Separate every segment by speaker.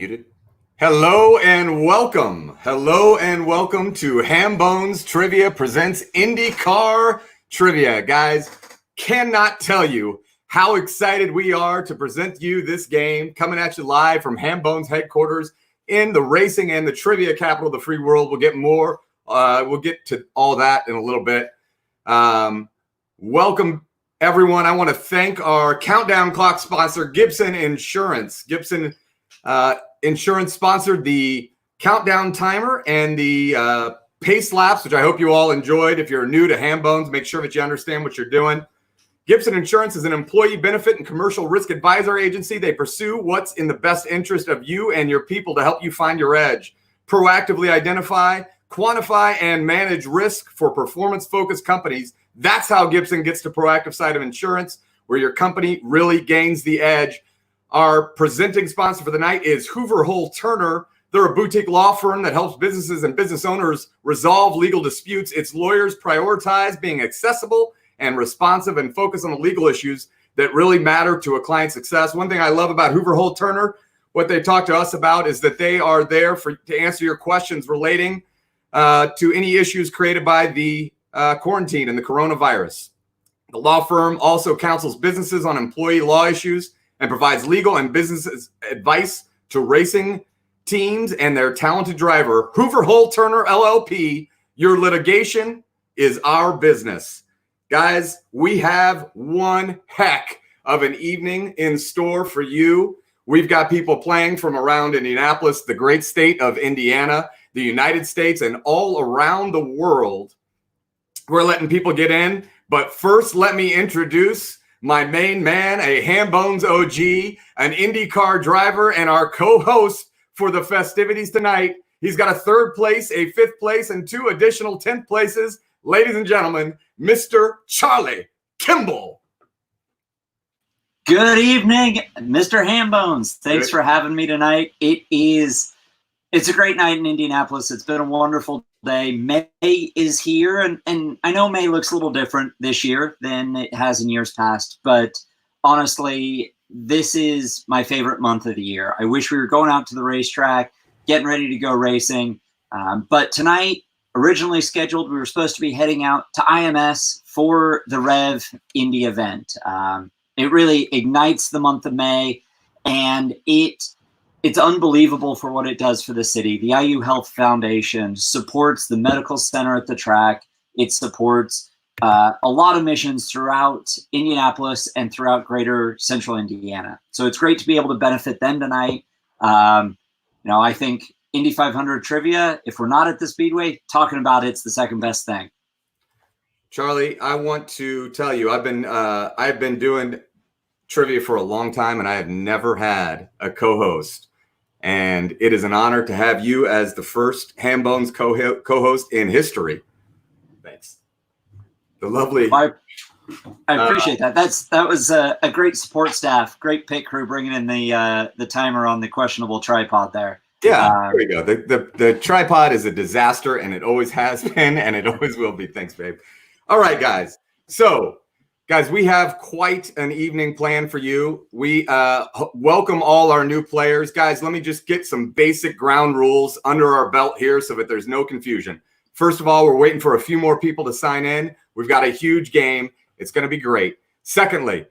Speaker 1: Muted. Hello and welcome. Hello and welcome to Hambone's Trivia presents IndyCar Trivia. Guys, cannot tell you how excited we are to present you this game, coming at you live from Hambone's headquarters in the racing and the trivia capital of the free world. We'll get more. We'll get to all that in a little bit. Welcome, everyone. I want to thank our countdown clock sponsor, Gibson Insurance. Gibson Insurance sponsored the countdown timer and the pace laps, which I hope you all enjoyed. If you're new to Hambones, make sure that you understand what you're doing. Gibson Insurance is an employee benefit and commercial risk advisor agency. They pursue what's in the best interest of you and your people to help you find your edge. Proactively identify, quantify, and manage risk for performance-focused companies. That's how Gibson gets the proactive side of insurance, where your company really gains the edge. Our presenting sponsor for the night is Hoover Hull Turner. They're a boutique law firm that helps businesses and business owners resolve legal disputes. Its lawyers prioritize being accessible and responsive and focus on the legal issues that really matter to a client's success. One thing I love about Hoover Hull Turner, what they talk to us about, is that they are there to answer your questions relating to any issues created by the quarantine and the coronavirus. The law firm also counsels businesses on employee law issues and provides legal and business advice to racing teams and their talented driver. Hoover Hull Turner LLP, your litigation is our business. Guys, we have one heck of an evening in store for you. We've got people playing from around Indianapolis, the great state of Indiana, the United States, and all around the world. We're letting people get in, but first let me introduce my main man, a Hambones OG, an IndyCar driver, and our co-host for the festivities tonight. He's got a third place, a fifth place, and two additional 10th places. Ladies and gentlemen, Mr. Charlie Kimball.
Speaker 2: Good evening, Mr. Hambones. Thanks for having me tonight. It's a great night in Indianapolis. It's been a wonderful day. May is here, and I know May looks a little different this year than it has in years past, but honestly, this is my favorite month of the year. I wish we were going out to the racetrack, getting ready to go racing, but tonight, originally scheduled, we were supposed to be heading out to IMS for the Rev Indy event. It really ignites the month of May, and it's unbelievable for what it does for the city. The IU Health Foundation supports the medical center at the track. It supports a lot of missions throughout Indianapolis and throughout greater central Indiana. So it's great to be able to benefit them tonight. I think Indy 500 trivia, if we're not at the Speedway, talking about it's the second best thing.
Speaker 1: Charlie, I want to tell you, I've been doing trivia for a long time, and I have never had a co-host. And it is an honor to have you as the first Hambones co-host in history. Thanks. The lovely.
Speaker 2: I appreciate that. That was a great support staff, great pit crew bringing in the timer on the questionable tripod there.
Speaker 1: Yeah, there we go. The tripod is a disaster, and it always has been, and it always will be. Thanks, babe. All right, guys. So, guys, we have quite an evening planned for you. We welcome all our new players. Guys, let me just get some basic ground rules under our belt here so that there's no confusion. First of all, we're waiting for a few more people to sign in. We've got a huge game. It's going to be great. Secondly,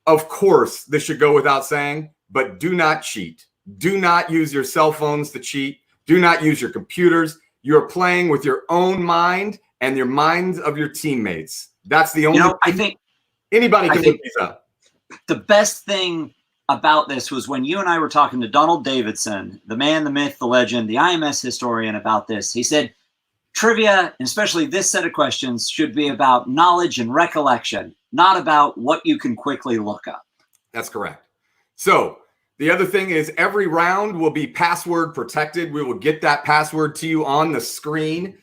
Speaker 1: of course, this should go without saying, but do not cheat. Do not use your cell phones to cheat. Do not use your computers. You're playing with your own mind and your minds of your teammates. That's the only
Speaker 2: I think
Speaker 1: anybody can look these up.
Speaker 2: The best thing about this was when you and I were talking to Donald Davidson, the man, the myth, the legend, the IMS historian, about this. He said, trivia, and especially this set of questions, should be about knowledge and recollection, not about what you can quickly look up.
Speaker 1: That's correct. So the other thing is every round will be password protected. We will get that password to you on the screen.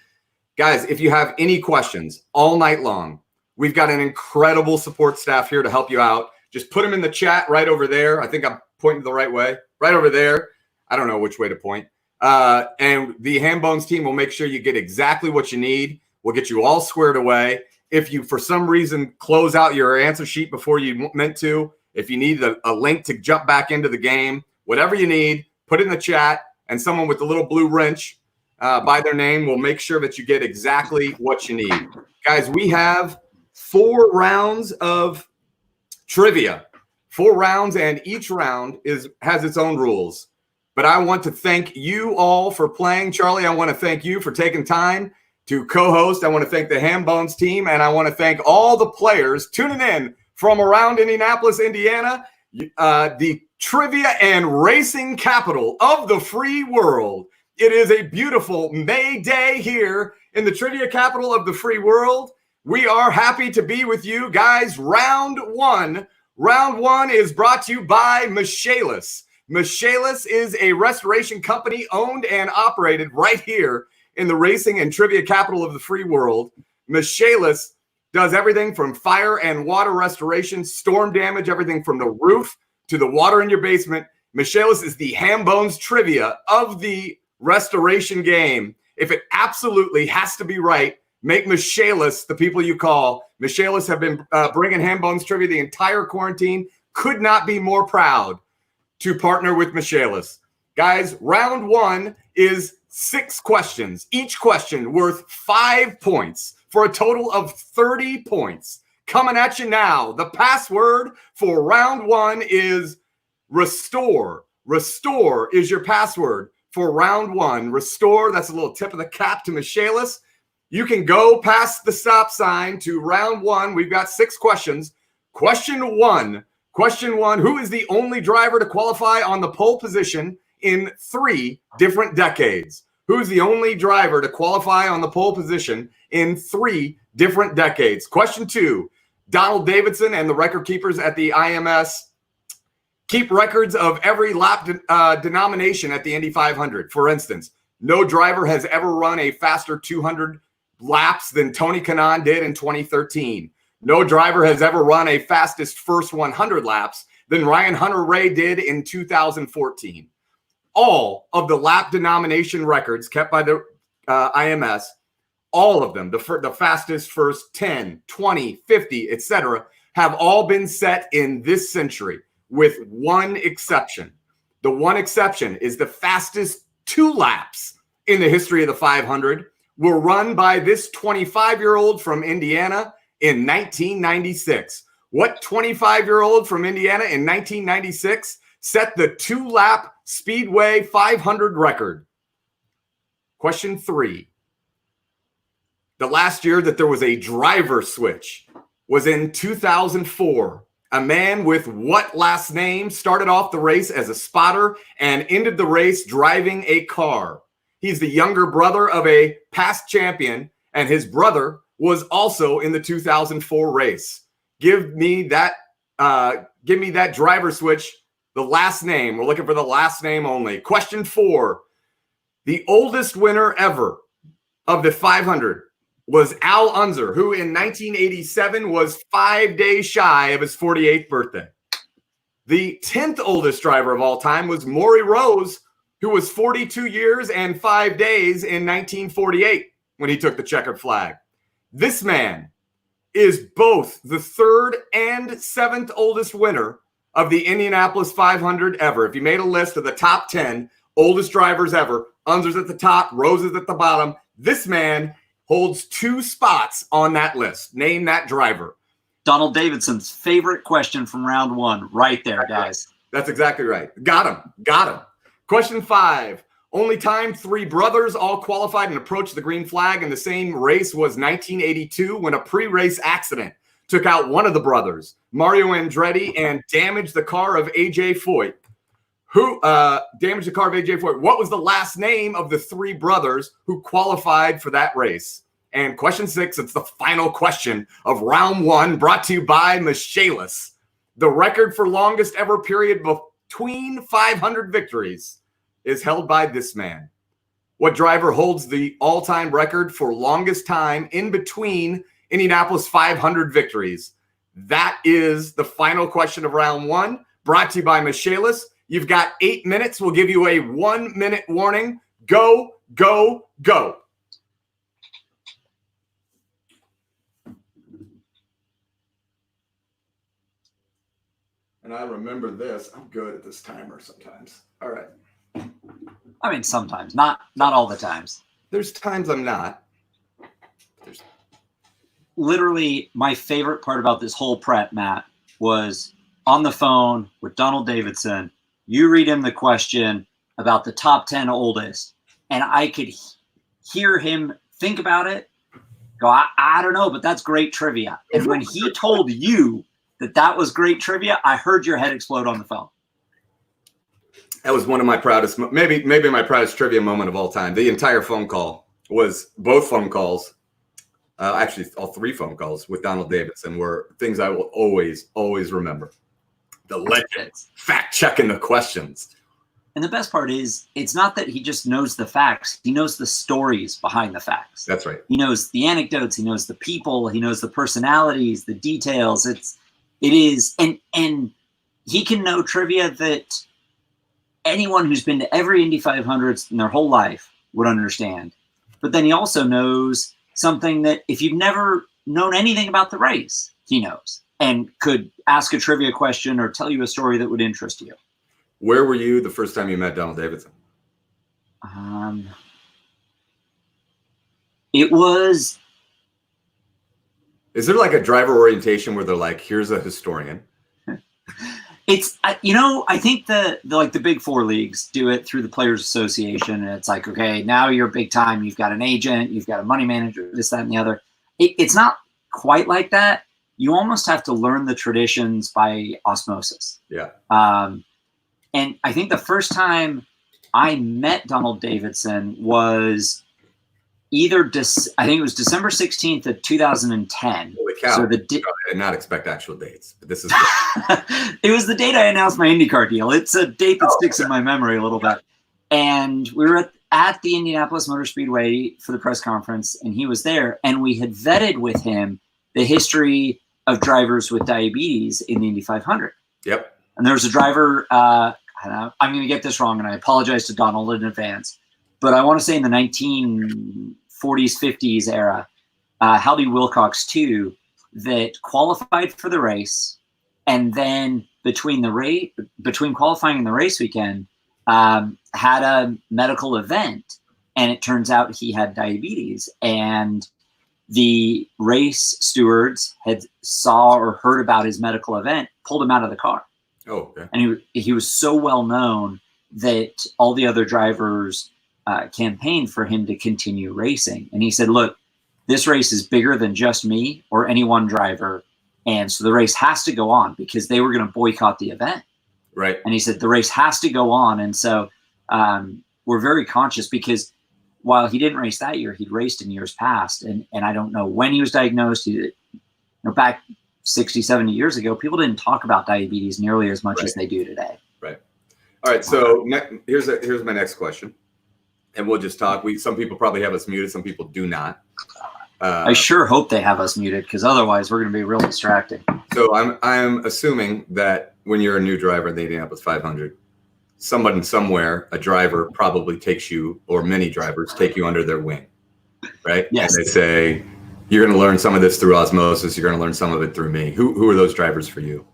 Speaker 1: Guys, if you have any questions all night long, we've got an incredible support staff here to help you out. Just put them in the chat right over there. I think I'm pointing the right way. Right over there. I don't know which way to point. And the Hambones team will make sure you get exactly what you need. We'll get you all squared away. If you, for some reason, close out your answer sheet before you meant to, if you need a link to jump back into the game, whatever you need, put it in the chat, and someone with the little blue wrench by their name will make sure that you get exactly what you need. Guys, we have 4 rounds of trivia. 4 rounds, and each round has its own rules. But I want to thank you all for playing. Charlie, I want to thank you for taking time to co-host. I want to thank the Hambones team, and I want to thank all the players tuning in from around Indianapolis, Indiana, the trivia and racing capital of the free world. It is a beautiful May day here in the trivia capital of the free world. We are happy to be with you guys. Round one. Round one is brought to you by Michaelis. Michaelis is a restoration company owned and operated right here in the racing and trivia capital of the free world. Michaelis does everything from fire and water restoration, storm damage, everything from the roof to the water in your basement. Michaelis is the Hambones trivia of the restoration game. If it absolutely has to be right, make Michaelis the people you call. Michaelis have been bringing Hambones trivia the entire quarantine. Could not be more proud to partner with Michaelis. Guys, round one is 6 questions, each question worth 5 points for a total of 30 points. Coming at you now. The password for round one is restore. Restore is your password for round one. Restore, that's a little tip of the cap to Michaelis. You can go past the stop sign to round one. We've got 6 questions. Question one, who is the only driver to qualify on the pole position in 3 different decades? Who's the only driver to qualify on the pole position in 3 different decades? Question 2, Donald Davidson and the record keepers at the IMS keep records of every lap denomination at the Indy 500. For instance, no driver has ever run a faster 200 laps than Tony Kanaan did in 2013. No driver has ever run a fastest first 100 laps than Ryan Hunter-Reay did in 2014. All of the lap denomination records kept by the IMS, all of them, the fastest first 10, 20, 50, etc., have all been set in this century with one exception. The one exception is the fastest 2 laps in the history of the 500 were run by this 25-year-old from Indiana in 1996. What 25-year-old from Indiana in 1996 set the 2-lap Speedway 500 record? Question 3. The last year that there was a driver switch was in 2004. A man with what last name started off the race as a spotter and ended the race driving a car? He's the younger brother of a past champion, and his brother was also in the 2004 race. Give me that driver switch, the last name. We're looking for the last name only. Question 4. The oldest winner ever of the 500 was Al Unser, who in 1987 was 5 days shy of his 48th birthday. The 10th oldest driver of all time was Maury Rose, who was 42 years and 5 days in 1948 when he took the checkered flag. This man is both the 3rd and 7th oldest winner of the Indianapolis 500 ever. If you made a list of the top 10 oldest drivers ever, Unser's at the top, Rose is at the bottom. This man holds 2 spots on that list. Name that driver.
Speaker 2: Donald Davidson's favorite question from round one, right there, guys.
Speaker 1: That's exactly right. Got him. Question 5. Only time 3 brothers all qualified and approached the green flag in the same race was 1982 when a pre-race accident took out one of the brothers, Mario Andretti, and damaged the car of A.J. Foyt. Who damaged the car of A.J. Foyt? What was the last name of the 3 brothers who qualified for that race? And question 6, it's the final question of round 1, brought to you by Michaelis. The record for longest ever period between 500 victories is held by this man. What driver holds the all-time record for longest time in between Indianapolis 500 victories? That is the final question of round 1, brought to you by Michaelis. You've got 8 minutes. We'll give you a 1-minute warning. Go, go, go. And I remember this. I'm good at this timer sometimes. All right.
Speaker 2: I mean, sometimes, not all the times.
Speaker 1: There's times I'm not.
Speaker 2: Literally, my favorite part about this whole prep, Matt, was on the phone with Donald Davidson. You read him the question about the top 10 oldest, and I could hear him think about it, go, I don't know, but that's great trivia. And when he told you that was great trivia, I heard your head explode on the phone.
Speaker 1: That was one of my proudest, maybe my proudest trivia moment of all time. The entire phone call was both phone calls. Actually, all three phone calls with Donald Davidson were things I will always remember. The legend, fact checking the questions.
Speaker 2: And the best part is, it's not that he just knows the facts. He knows the stories behind the facts.
Speaker 1: That's right.
Speaker 2: He knows the anecdotes. He knows the people. He knows the personalities, the details. It is, and he can know trivia that anyone who's been to every Indy 500 in their whole life would understand. But then he also knows something that if you've never known anything about the race, he knows and could ask a trivia question or tell you a story that would interest you.
Speaker 1: Where were you the first time you met Donald Davidson?
Speaker 2: It was.
Speaker 1: Is there like a driver orientation where they're like, here's a historian?
Speaker 2: It's, I think the big four leagues do it through the Players Association. And it's like, okay, now you're big time. You've got an agent, you've got a money manager, this, that, and the other. It's not quite like that. You almost have to learn the traditions by osmosis.
Speaker 1: Yeah.
Speaker 2: And I think the first time I met Donald Davidson was I think it was December 16th of 2010.
Speaker 1: Holy cow.
Speaker 2: So
Speaker 1: I did not expect actual dates, but this is
Speaker 2: it was the date I announced my IndyCar deal. It's a date that sticks in my memory a little bit. And we were at the Indianapolis Motor Speedway for the press conference, and he was there, and we had vetted with him the history of drivers with diabetes in the Indy 500.
Speaker 1: Yep.
Speaker 2: And there was a driver, I'm going to get this wrong, and I apologize to Donald in advance, but I want to say in the 1940s, 50s era, Haldie Wilcox too, that qualified for the race, and then between qualifying and the race weekend, had a medical event, and it turns out he had diabetes, and the race stewards had saw or heard about his medical event, pulled him out of the car.
Speaker 1: Oh, okay.
Speaker 2: And he was so well known that all the other drivers campaigned for him to continue racing. And he said, look, this race is bigger than just me or any one driver. And so the race has to go on, because they were going to boycott the event.
Speaker 1: Right.
Speaker 2: And he said, the race has to go on. And so we're very conscious, because while he didn't race that year, he'd raced in years past. And I don't know when he was diagnosed. Back 60, 70 years ago, people didn't talk about diabetes nearly as much as they do today.
Speaker 1: Right. All right. So here's my next question. And we'll just talk. Some people probably have us muted. Some people do not.
Speaker 2: I sure hope they have us muted, because otherwise we're going to be real distracting.
Speaker 1: So I'm assuming that when you're a new driver in the Indianapolis 500, someone somewhere, a driver probably takes you, or many drivers take you under their wing, right?
Speaker 2: Yes.
Speaker 1: And they say, you're going to learn some of this through osmosis. You're going to learn some of it through me. Who are those drivers for you?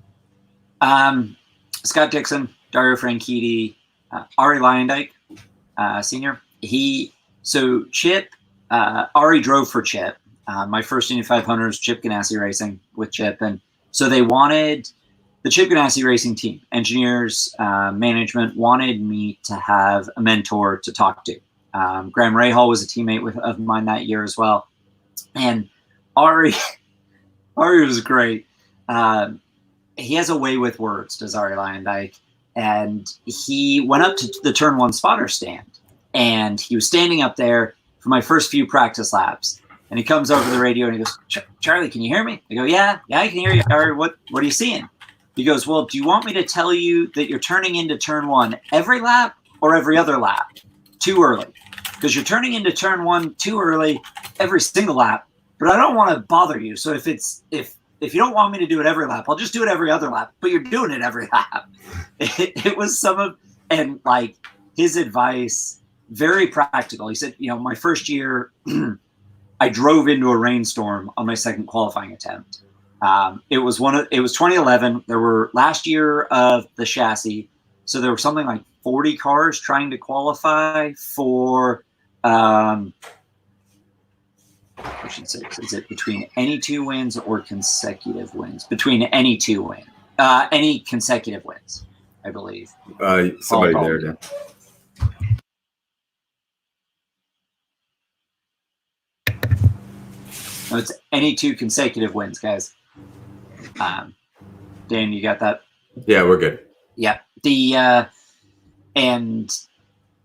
Speaker 2: Scott Dixon, Dario Franchitti, Ari Luyendyk, Senior. Chip, Ari drove for Chip. My first Indy 500 was Chip Ganassi Racing with Chip. And so they wanted, the Chip Ganassi Racing team, engineers, management, wanted me to have a mentor to talk to. Graham Rahal was a teammate of mine that year as well. And Ari was great. He has a way with words, does Ari Luyendyk. And he went up to the turn one spotter stand, and he was standing up there for my first few practice laps. And he comes over the radio and he goes, Charlie, can you hear me? I go, yeah, I can hear you, Ari. What are you seeing? He goes, well, do you want me to tell you that you're turning into turn one every lap or every other lap too early? Because you're turning into turn one too early every single lap, but I don't want to bother you. So if you don't want me to do it every lap, I'll just do it every other lap, but you're doing it every lap. It was and like his advice, very practical. He said, my first year, I drove into a rainstorm on my second qualifying attempt. It was 2011. There were last year of the chassis. So there were something like 40 cars trying to qualify for, I should say, is it between any 2 wins or consecutive wins? Between any 2 wins, any consecutive wins, I believe.
Speaker 1: Somebody there. Yeah.
Speaker 2: No, it's any 2 consecutive wins, guys. Dan, you got that?
Speaker 1: Yeah, we're good.
Speaker 2: Yeah. And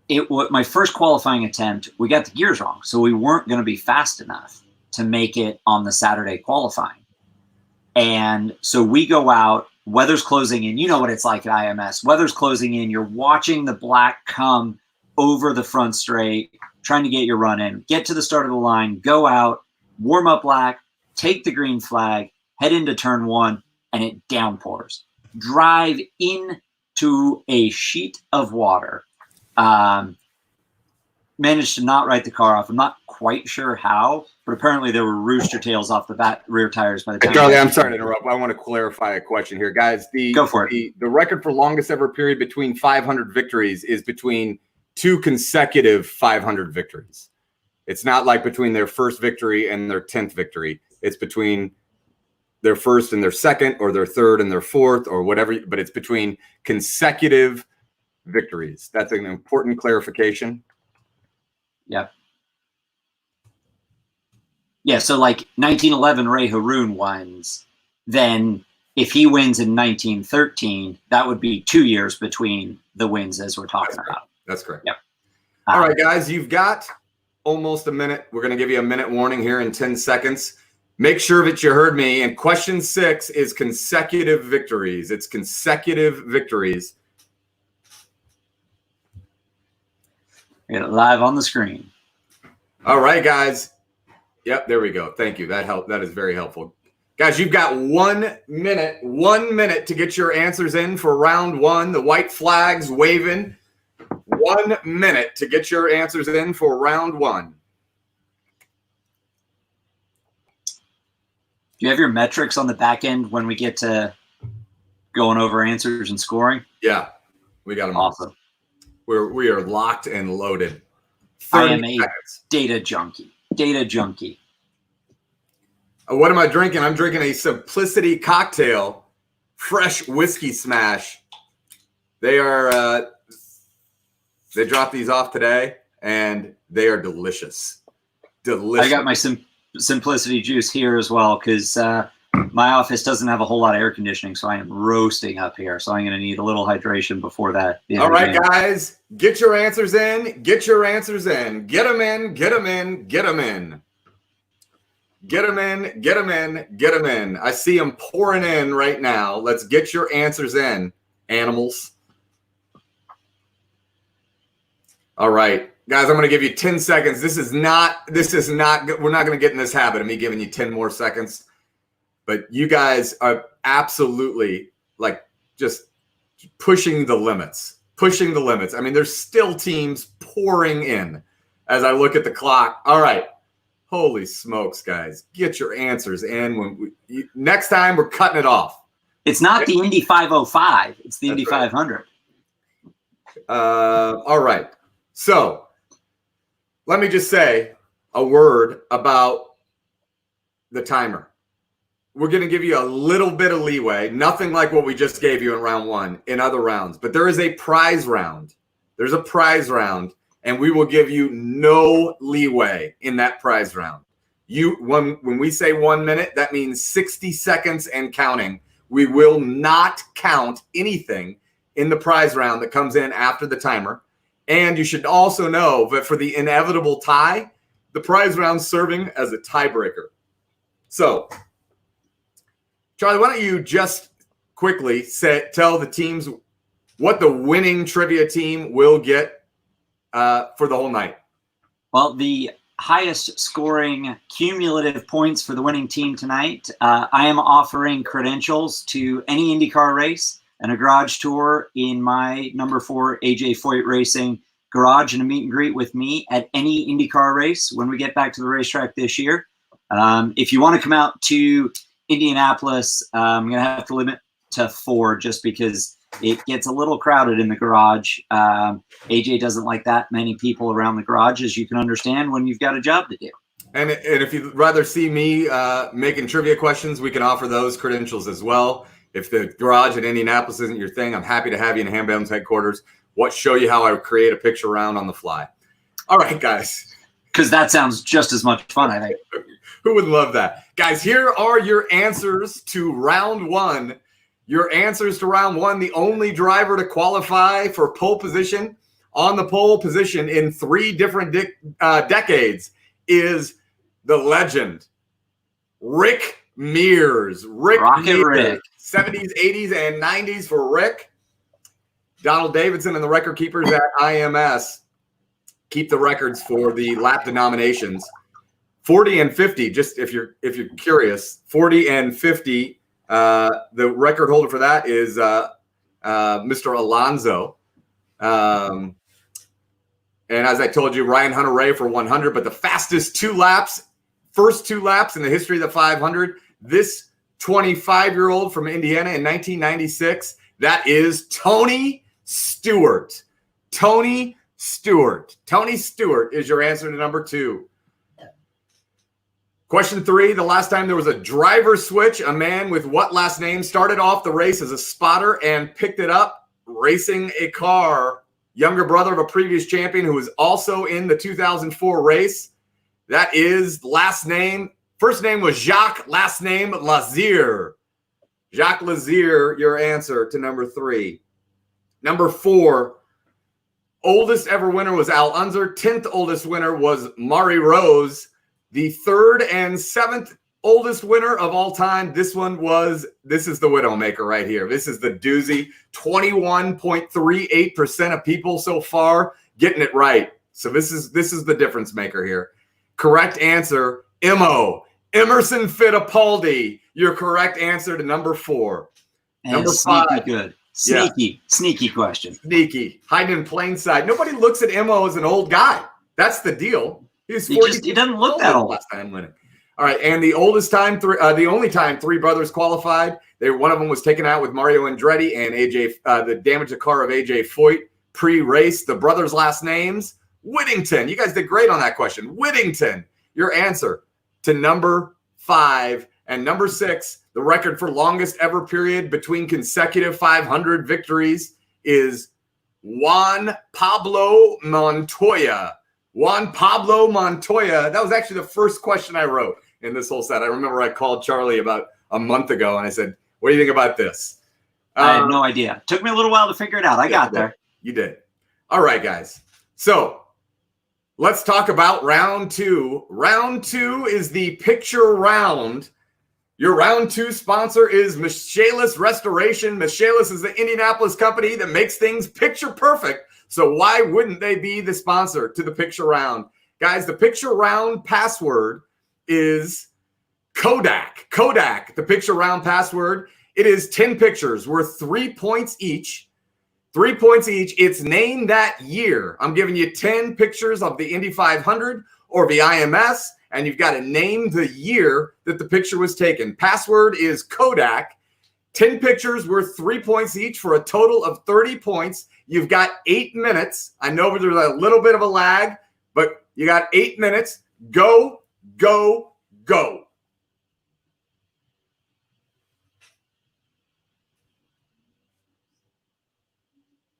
Speaker 2: it was my first qualifying attempt. We got the gears wrong, so we weren't going to be fast enough to make it on the Saturday qualifying. And so we go out. Weather's closing in. You know what it's like at IMS. Weather's closing in. You're watching the black come over the front straight, trying to get your run in. Get to the start of the line. Go out. Warm up black. Take the green flag. Head into turn 1, and it downpours. Drive into a sheet of water. Managed to not write the car off. I'm not quite sure how, but apparently there were rooster tails off the rear tires by the time.
Speaker 1: Charlie, I'm sorry to interrupt. I want to clarify a question here, guys.
Speaker 2: Go for it.
Speaker 1: The record for longest ever period between 500 victories is between 2 consecutive 500 victories. It's not like between their first victory and their 10th victory. It's between their first and their second, or their third and their fourth, or whatever. But it's between consecutive victories. That's an important clarification.
Speaker 2: Yep. Yeah, so like 1911, Ray Haroon wins. Then if he wins in 1913, that would be 2 years between the wins as we're talking about.
Speaker 1: That's correct.
Speaker 2: Yep.
Speaker 1: All right, guys, you've got almost a minute. We're going to give you a minute warning here in 10 seconds. Make sure that you heard me. And question 6 is consecutive victories. It's consecutive victories.
Speaker 2: Get it live on the screen.
Speaker 1: All right, guys. Yep, there we go. Thank you. That helped. That is very helpful. Guys, you've got 1 minute to get your answers in for round 1. The white flag's waving. 1 minute to get your answers in for round 1.
Speaker 2: Do you have your metrics on the back end when we get to going over answers and scoring?
Speaker 1: Yeah, we got them.
Speaker 2: Awesome.
Speaker 1: We are locked and loaded.
Speaker 2: I am a data junkie. Data junkie.
Speaker 1: What am I drinking? I'm drinking a Simplicity cocktail, fresh whiskey smash. They are they dropped these off today, and they are delicious. Delicious.
Speaker 2: I got my Simplicity juice here as well because my office doesn't have a whole lot of air conditioning, so I am roasting up here. So I'm going to need a little hydration before that.
Speaker 1: All right, guys, get your answers in. Get your answers in. Get them in. Get them in. Get them in. Get them in. Get them in. Get them in. I see them pouring in right now. Let's get your answers in, animals. All right, guys, I'm going to give you 10 seconds. This is not good. We're not going to get in this habit of me giving you 10 more seconds. But you guys are absolutely like just pushing the limits, pushing the limits. I mean, there's still teams pouring in as I look at the clock. All right. Holy smokes, guys. Get your answers in. Next time, we're cutting it off.
Speaker 2: It's not the Indy 505. It's the Indy 500.
Speaker 1: All right. So let me just say a word about the timer. We're going to give you a little bit of leeway, nothing like what we just gave you in round 1 in other rounds, but there is a prize round. There's a prize round, and we will give you no leeway in that prize round. When we say 1 minute, that means 60 seconds and counting. We will not count anything in the prize round that comes in after the timer. And you should also know that for the inevitable tie, the prize round's serving as a tiebreaker. So, Charlie, why don't you just quickly tell the teams what the winning trivia team will get for the whole night?
Speaker 2: Well, the highest scoring cumulative points for the winning team tonight, I am offering credentials to any IndyCar race and a garage tour in my number 4 AJ Foyt Racing garage and a meet and greet with me at any IndyCar race when we get back to the racetrack this year. If you want to come out to Indianapolis, I'm going to have to limit to 4 just because it gets a little crowded in the garage. AJ doesn't like that many people around the garage, as you can understand, when you've got a job to do.
Speaker 1: And if you'd rather see me making trivia questions, we can offer those credentials as well. If the garage in Indianapolis isn't your thing, I'm happy to have you in Hambone's headquarters. Show you how I would create a picture round on the fly. All right, guys.
Speaker 2: Because that sounds just as much fun, I think.
Speaker 1: Who would love that? Guys, here are your answers to round one. Your answers to round one. The only driver to qualify for pole position on the pole position in 3 different decades is the legend, Rick Mears. Rick Mears. 70s, 80s, and 90s for Rick. Donald Davidson and the record keepers at IMS keep the records for the lap denominations. 40 and 50, just if you're curious, 40 and 50. The record holder for that is Mr. Alonso. And as I told you, Ryan Hunter-Reay for 100, but the fastest first two laps in the history of the 500, this 25-year-old from Indiana in 1996, that is Tony Stewart. Tony Stewart. Tony Stewart is your answer to number 2. Question 3, the last time there was a driver switch, a man with what last name started off the race as a spotter and picked it up racing a car? Younger brother of a previous champion who was also in the 2004 race. That is last name. First name was Jacques, last name Lazier. Jacques Lazier, your answer to number 3. Number 4, oldest ever winner was Al Unser. 10th oldest winner was Maury Rose. The 3rd and 7th oldest winner of all time. This is the Widowmaker right here. This is the doozy. 21.38% of people so far getting it right. So this is the difference maker here. Correct answer, Emerson Fittipaldi. Your correct answer to number 4.
Speaker 2: And
Speaker 1: number
Speaker 2: sneaky
Speaker 1: 5.
Speaker 2: Good. Sneaky question.
Speaker 1: Sneaky. Hiding in plain sight. Nobody looks at Emo as an old guy. That's the deal.
Speaker 2: He doesn't look that old.
Speaker 1: Last time winning. All right, and the only time 3 brothers qualified. One of them was taken out with Mario Andretti and AJ. The damage the car of AJ Foyt pre-race. The brothers' last names: Whittington. You guys did great on that question. Whittington. Your answer to number 5 and number 6. The record for longest ever period between consecutive 500 victories is Juan Pablo Montoya. Juan Pablo Montoya. That was actually the first question I wrote in this whole set. I remember I called Charlie about a month ago and I said, what do you think about this?
Speaker 2: I had no idea. Took me a little while to figure it out. I got there.
Speaker 1: You did. All right, guys. So let's talk about round 2. Round 2 is the picture round. Your round 2 sponsor is Michaelis Restoration. Michaelis is the Indianapolis company that makes things picture perfect. So why wouldn't they be the sponsor to the picture round? Guys, the picture round password is Kodak. Kodak, the picture round password. It is 10 pictures worth 3 points each. 3 points each. It's named that year. I'm giving you 10 pictures of the Indy 500 or the IMS, and you've got to name the year that the picture was taken. Password is Kodak. 10 pictures worth 3 points each for a total of 30 points. You've got 8 minutes. I know there's a little bit of a lag, but you got 8 minutes. Go, go, go.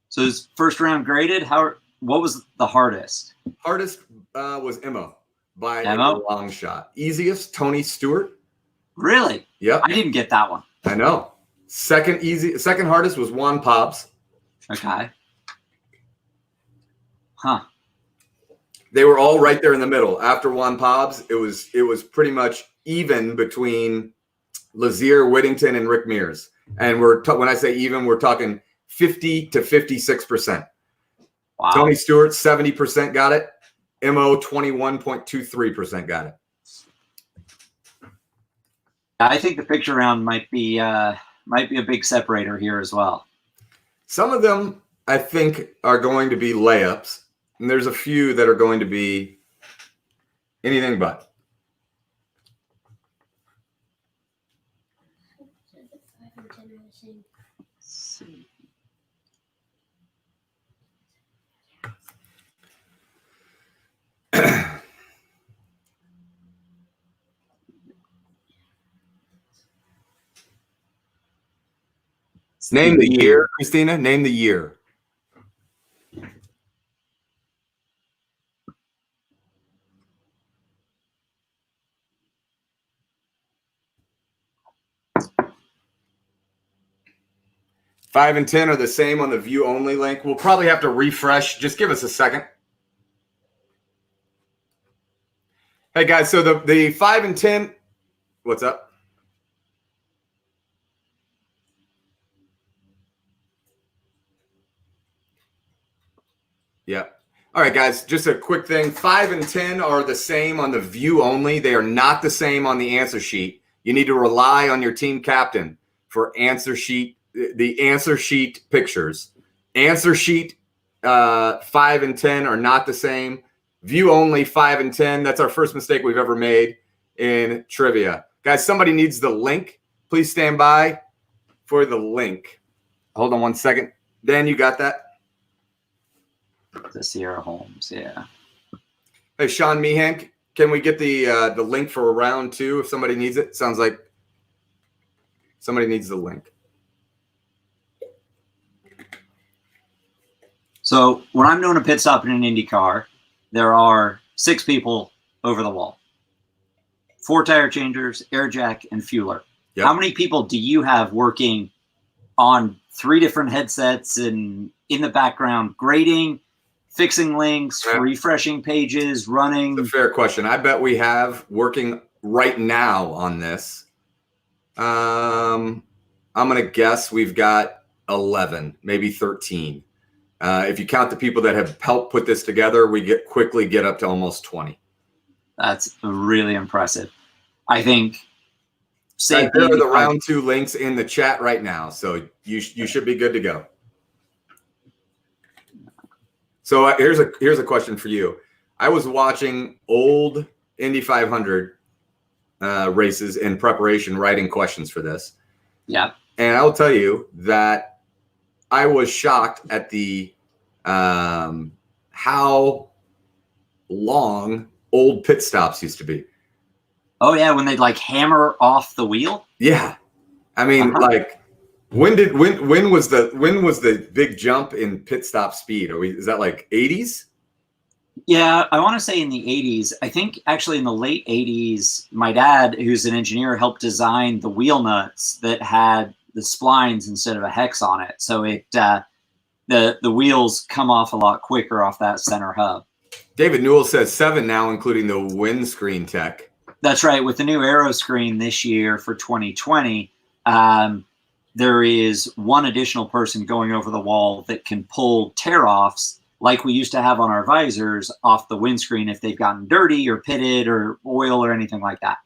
Speaker 2: So is first round graded? What was the hardest?
Speaker 1: Hardest was Emo by a
Speaker 2: Emo?
Speaker 1: long shot. Easiest, Tony Stewart.
Speaker 2: Really?
Speaker 1: Yep.
Speaker 2: I didn't get that one.
Speaker 1: I know. Second hardest was Juan Pobbs.
Speaker 2: Okay. Huh.
Speaker 1: They were all right there in the middle. After Juan Pobbs, it was pretty much even between Lazier, Whittington, and Rick Mears. And when I say even, we're talking 50 to 56%.
Speaker 2: Wow.
Speaker 1: Tony Stewart, 70% got it. Mo, 21.23% got it.
Speaker 2: I think the picture round might be a big separator here as well.
Speaker 1: Some of them, I think, are going to be layups, and there's a few that are going to be anything but. Name the year, Christina. Name the year. Five and 10 are the same on the view only link. We'll probably have to refresh. Just give us a second. Hey guys, so the 5 and 10, what's up? Yeah. All right, guys, just a quick thing. 5 and 10 are the same on the view only. They are not the same on the answer sheet. You need to rely on your team captain for the answer sheet pictures. Answer sheet 5 and 10 are not the same. View only 5 and 10. That's our first mistake we've ever made in trivia. Guys, somebody needs the link. Please stand by for the link. Hold on one second. Dan, you got that?
Speaker 2: The Sierra Holmes, yeah.
Speaker 1: Hey, Sean Meehan, can we get the link for round 2 if somebody needs it? Sounds like somebody needs the link.
Speaker 2: So when I'm doing a pit stop in an Indy car, there are 6 people over the wall. 4 tire changers, air jack, and fueler. Yep. How many people do you have working on 3 different headsets and in the background, grading, fixing links, refreshing pages, running?
Speaker 1: It's a fair question. I bet we have working right now on this. I'm going to guess we've got 11, maybe 13. If you count the people that have helped put this together, we quickly get up to almost 20.
Speaker 2: That's really impressive. I think.
Speaker 1: There are the round 2 links in the chat right now, so you should be good to go. So here's a question for you. I was watching old Indy 500 races in preparation, writing questions for this.
Speaker 2: Yeah.
Speaker 1: And I'll tell you that I was shocked at the how long old pit stops used to be.
Speaker 2: Oh yeah, when they'd like hammer off the wheel.
Speaker 1: Yeah, I mean, like when was the big jump in pit stop speed? Is that like 80s?
Speaker 2: Yeah, I want to say in the 80s. I think actually in the late 80s, my dad, who's an engineer, helped design the wheel nuts that had the splines instead of a hex on it. So it the wheels come off a lot quicker off that center hub.
Speaker 1: David Newell says 7 now, including the windscreen tech.
Speaker 2: That's right. With the new aero screen this year for 2020, there is one additional person going over the wall that can pull tear-offs like we used to have on our visors off the windscreen if they've gotten dirty or pitted or oil or anything like that.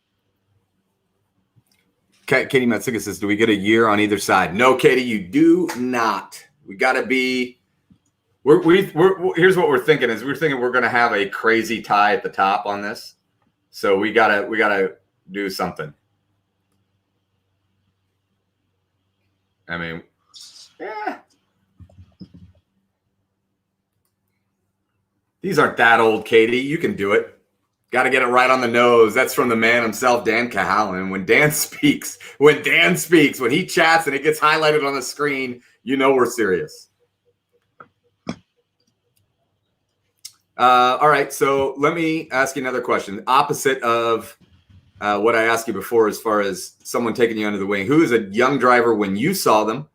Speaker 1: Katie Matsika says, do we get a year on either side? No, Katie, you do not. We got to be here's what we're thinking is we're going to have a crazy tie at the top on this. So we gotta do something. I mean, yeah. These aren't that old, Katie. You can do it. Got to get it right on the nose. That's from the man himself, Dan Cahalan. When Dan speaks, when he chats and it gets highlighted on the screen, you know we're serious. All right, so let me ask you another question. Opposite of what I asked you before as far as someone taking you under the wing. Who is a young driver when you saw them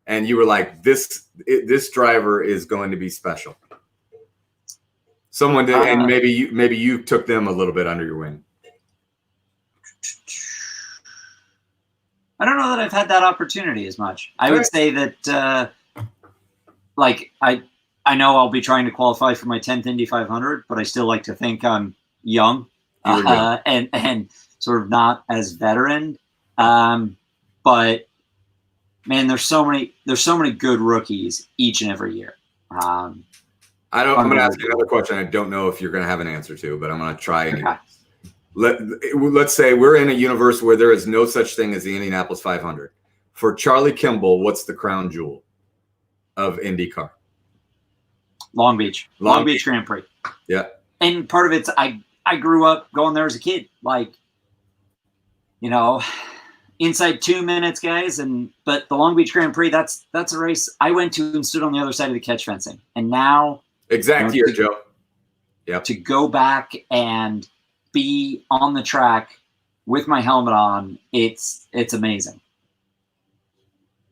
Speaker 1: and you were like, this driver is going to be special? Someone did, and maybe you took them a little bit under your wing.
Speaker 2: I don't know that I've had that opportunity as much. I would say that, I know I'll be trying to qualify for my 10th Indy 500, but I still like to think I'm young and sort of not as veteran. But man, there's so many good rookies each and every year. I'm
Speaker 1: going to ask you another question. I don't know if you're going to have an answer to, but I'm going to try anyway. Okay. Let's say we're in a universe where there is no such thing as the Indianapolis 500. For Charlie Kimball, what's the crown jewel of IndyCar?
Speaker 2: Long Beach Grand Prix.
Speaker 1: Yeah.
Speaker 2: And part of it's I grew up going there as a kid. Like, you know, inside 2 minutes, guys. But the Long Beach Grand Prix, that's a race I went to and stood on the other side of the catch fencing. And now,
Speaker 1: exact year, Joe. Yep.
Speaker 2: To go back and be on the track with my helmet on, it's amazing.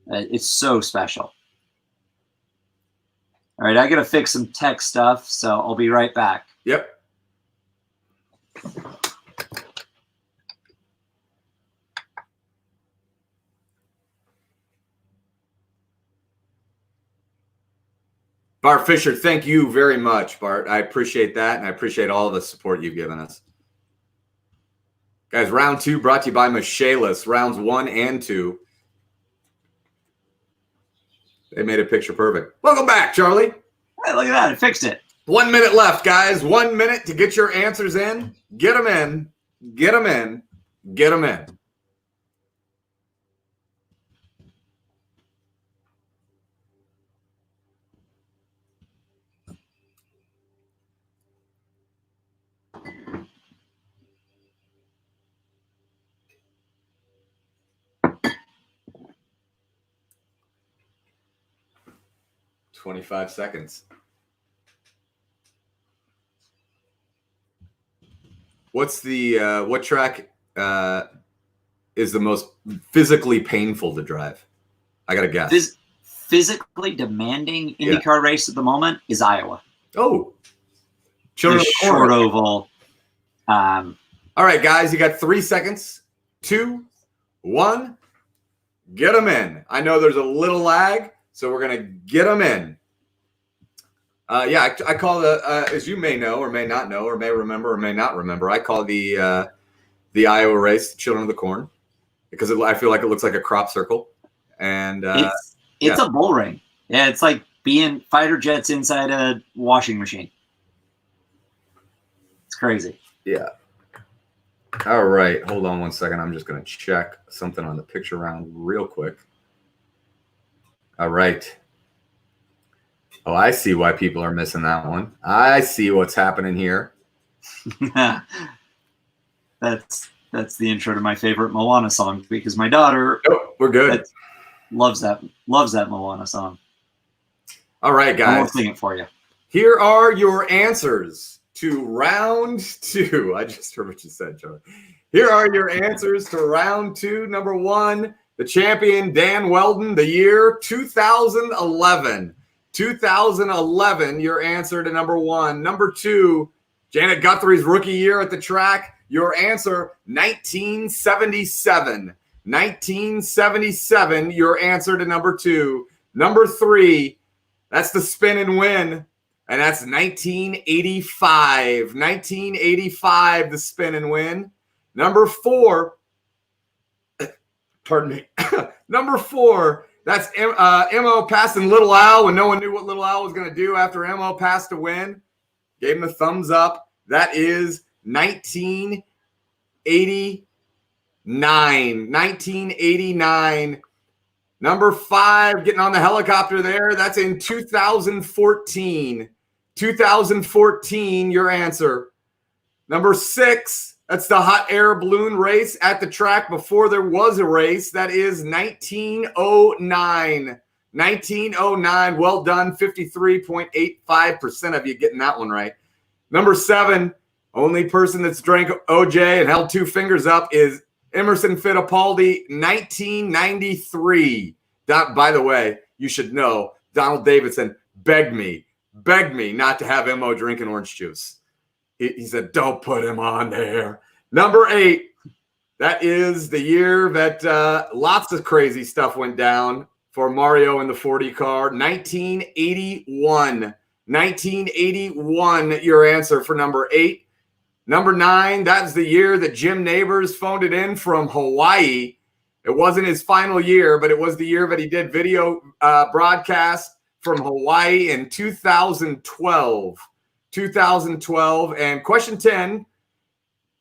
Speaker 2: It's so special. All right, I got to fix some tech stuff, so I'll be right back.
Speaker 1: Yep. Bart Fisher, thank you very much, Bart. I appreciate that, and I appreciate all the support you've given us. Guys, round 2 brought to you by Michaelis. Rounds 1 and 2. They made a picture perfect. Welcome back, Charlie.
Speaker 2: Hey, look at that. I fixed it.
Speaker 1: 1 minute left, guys. 1 minute to get your answers in. Get them in. Get them in. Get them in. "25 seconds. What's the what track is the most physically painful to drive? I got to guess.
Speaker 2: Physically demanding IndyCar race at the moment is Iowa.
Speaker 1: Oh,
Speaker 2: short oval.
Speaker 1: All right, guys, you got 3 seconds. 2, 1. Get them in. I know there's a little lag, so we're gonna get them in. I call the as you may know or may not know or may remember or may not remember. I call the Iowa race Children of the Corn because I feel like it looks like a crop circle, and
Speaker 2: it's a bull ring. Yeah, it's like being fighter jets inside a washing machine. It's crazy.
Speaker 1: Yeah. All right, hold on 1 second. I'm just going to check something on the picture round real quick. All right. Oh, I see why people are missing that one. I see what's happening here.
Speaker 2: That's the intro to my favorite Moana song because my daughter
Speaker 1: we're good.
Speaker 2: Loves that Moana song.
Speaker 1: All right, guys.
Speaker 2: I won't sing it for you.
Speaker 1: Here are your answers to round 2. I just heard what you said, Charlie. Here are your answers to round 2. Number 1, the champion, Dan Weldon, the year 2011. 2011, your answer to number 1. Number 2, Janet Guthrie's rookie year at the track. Your answer, 1977. 1977, your answer to number 2. Number 3, that's the spin and win. And that's 1985. 1985, the spin and win. Number 4, pardon me. Number 4, that's Mo passing Little Al when no one knew what Little Al was going to do after Mo passed to win. Gave him a thumbs up. That is 1989. 1989. Number 5, getting on the helicopter there. That's in 2014. 2014, your answer. Number 6, that's the hot air balloon race at the track before there was a race. That is 1909. 1909. Well done. 53.85% of you getting that one right. Number 7, only person that's drank OJ and held 2 fingers up is Emerson Fittipaldi, 1993. By the way, you should know Donald Davidson begged me not to have Mo drinking orange juice. He said, don't put him on there. Number 8, that is the year that lots of crazy stuff went down for Mario in the 40 car. 1981. 1981, your answer for number 8. Number 9, that's the year that Jim Neighbors phoned it in from Hawaii. It wasn't his final year, but it was the year that he did video broadcast from Hawaii in 2012. 2012. And question 10.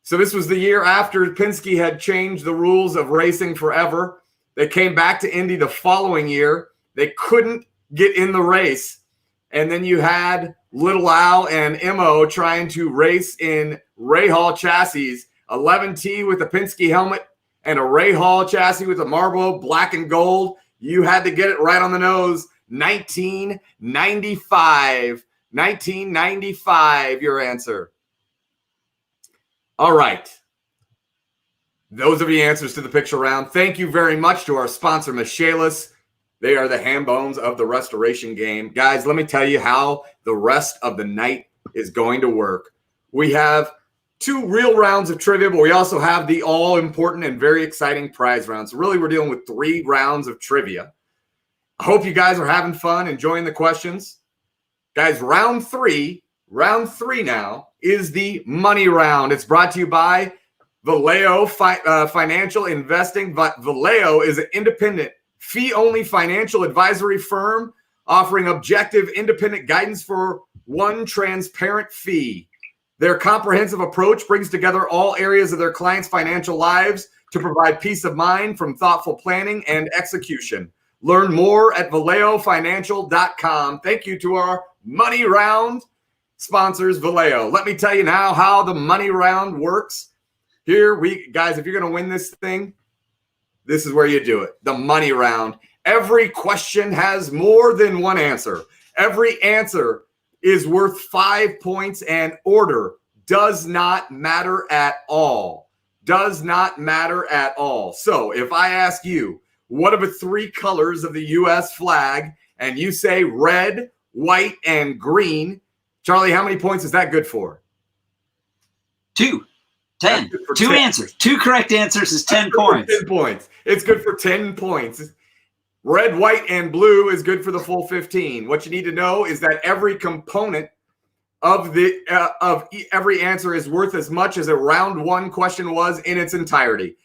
Speaker 1: So this was the year after Penske had changed the rules of racing forever. They came back to Indy the following year. They couldn't get in the race. And then you had Little Al and Mo trying to race in Ray Hall chassis, 11T with a Penske helmet and a Ray Hall chassis with a Marlboro black and gold. You had to get it right on the nose. 1995. 1995, your answer. All right. Those are the answers to the picture round. Thank you very much to our sponsor, Michaelis. They are the Hambones of the restoration game. Guys, let me tell you how the rest of the night is going to work. We have 2 real rounds of trivia, but we also have the all-important and very exciting prize round. So really, we're dealing with 3 rounds of trivia. I hope you guys are having fun, enjoying the questions. Guys, round 3 now is the money round. It's brought to you by Vallejo Financial Investing. Vallejo is an independent, fee-only financial advisory firm offering objective, independent guidance for one transparent fee. Their comprehensive approach brings together all areas of their clients' financial lives to provide peace of mind from thoughtful planning and execution. Learn more at VallejoFinancial.com. Thank you to our money round sponsors, Vallejo. Let me tell you now how the money round works. Guys, if you're going to win this thing, this is where you do it. The money round. Every question has more than one answer. Every answer is worth 5 points, and order does not matter at all. Does not matter at all. So if I ask you, what are the 3 colors of the U.S. flag, and you say red, white, and green, Charlie, how many points is that good for?
Speaker 2: 2. 10. 2
Speaker 1: 10.
Speaker 2: answers. 2 correct answers is 10 points.
Speaker 1: 10 points. It's good for 10 points. Red, white, and blue is good for the full 15. What you need to know is that every component of every answer is worth as much as a round 1 question was in its entirety.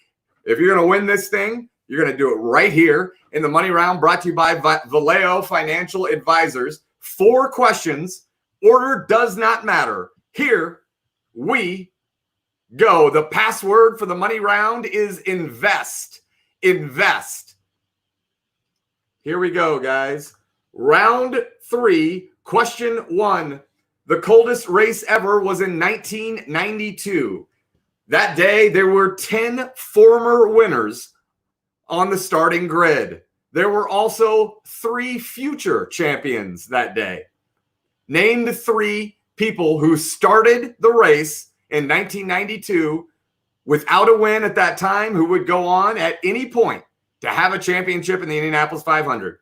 Speaker 1: If you're going to win this thing, you're going to do it right here in the money round, brought to you by Vallejo Financial Advisors. 4 questions. Order does not matter. Here we go. The password for the money round is invest. Invest. Here we go, guys. Round 3, question 1. The coldest race ever was in 1992. That day, there were 10 former winners on the starting grid. There were also 3 future champions that day. Name the 3 people who started the race in 1992 without a win at that time, who would go on at any point to have a championship in the Indianapolis 500.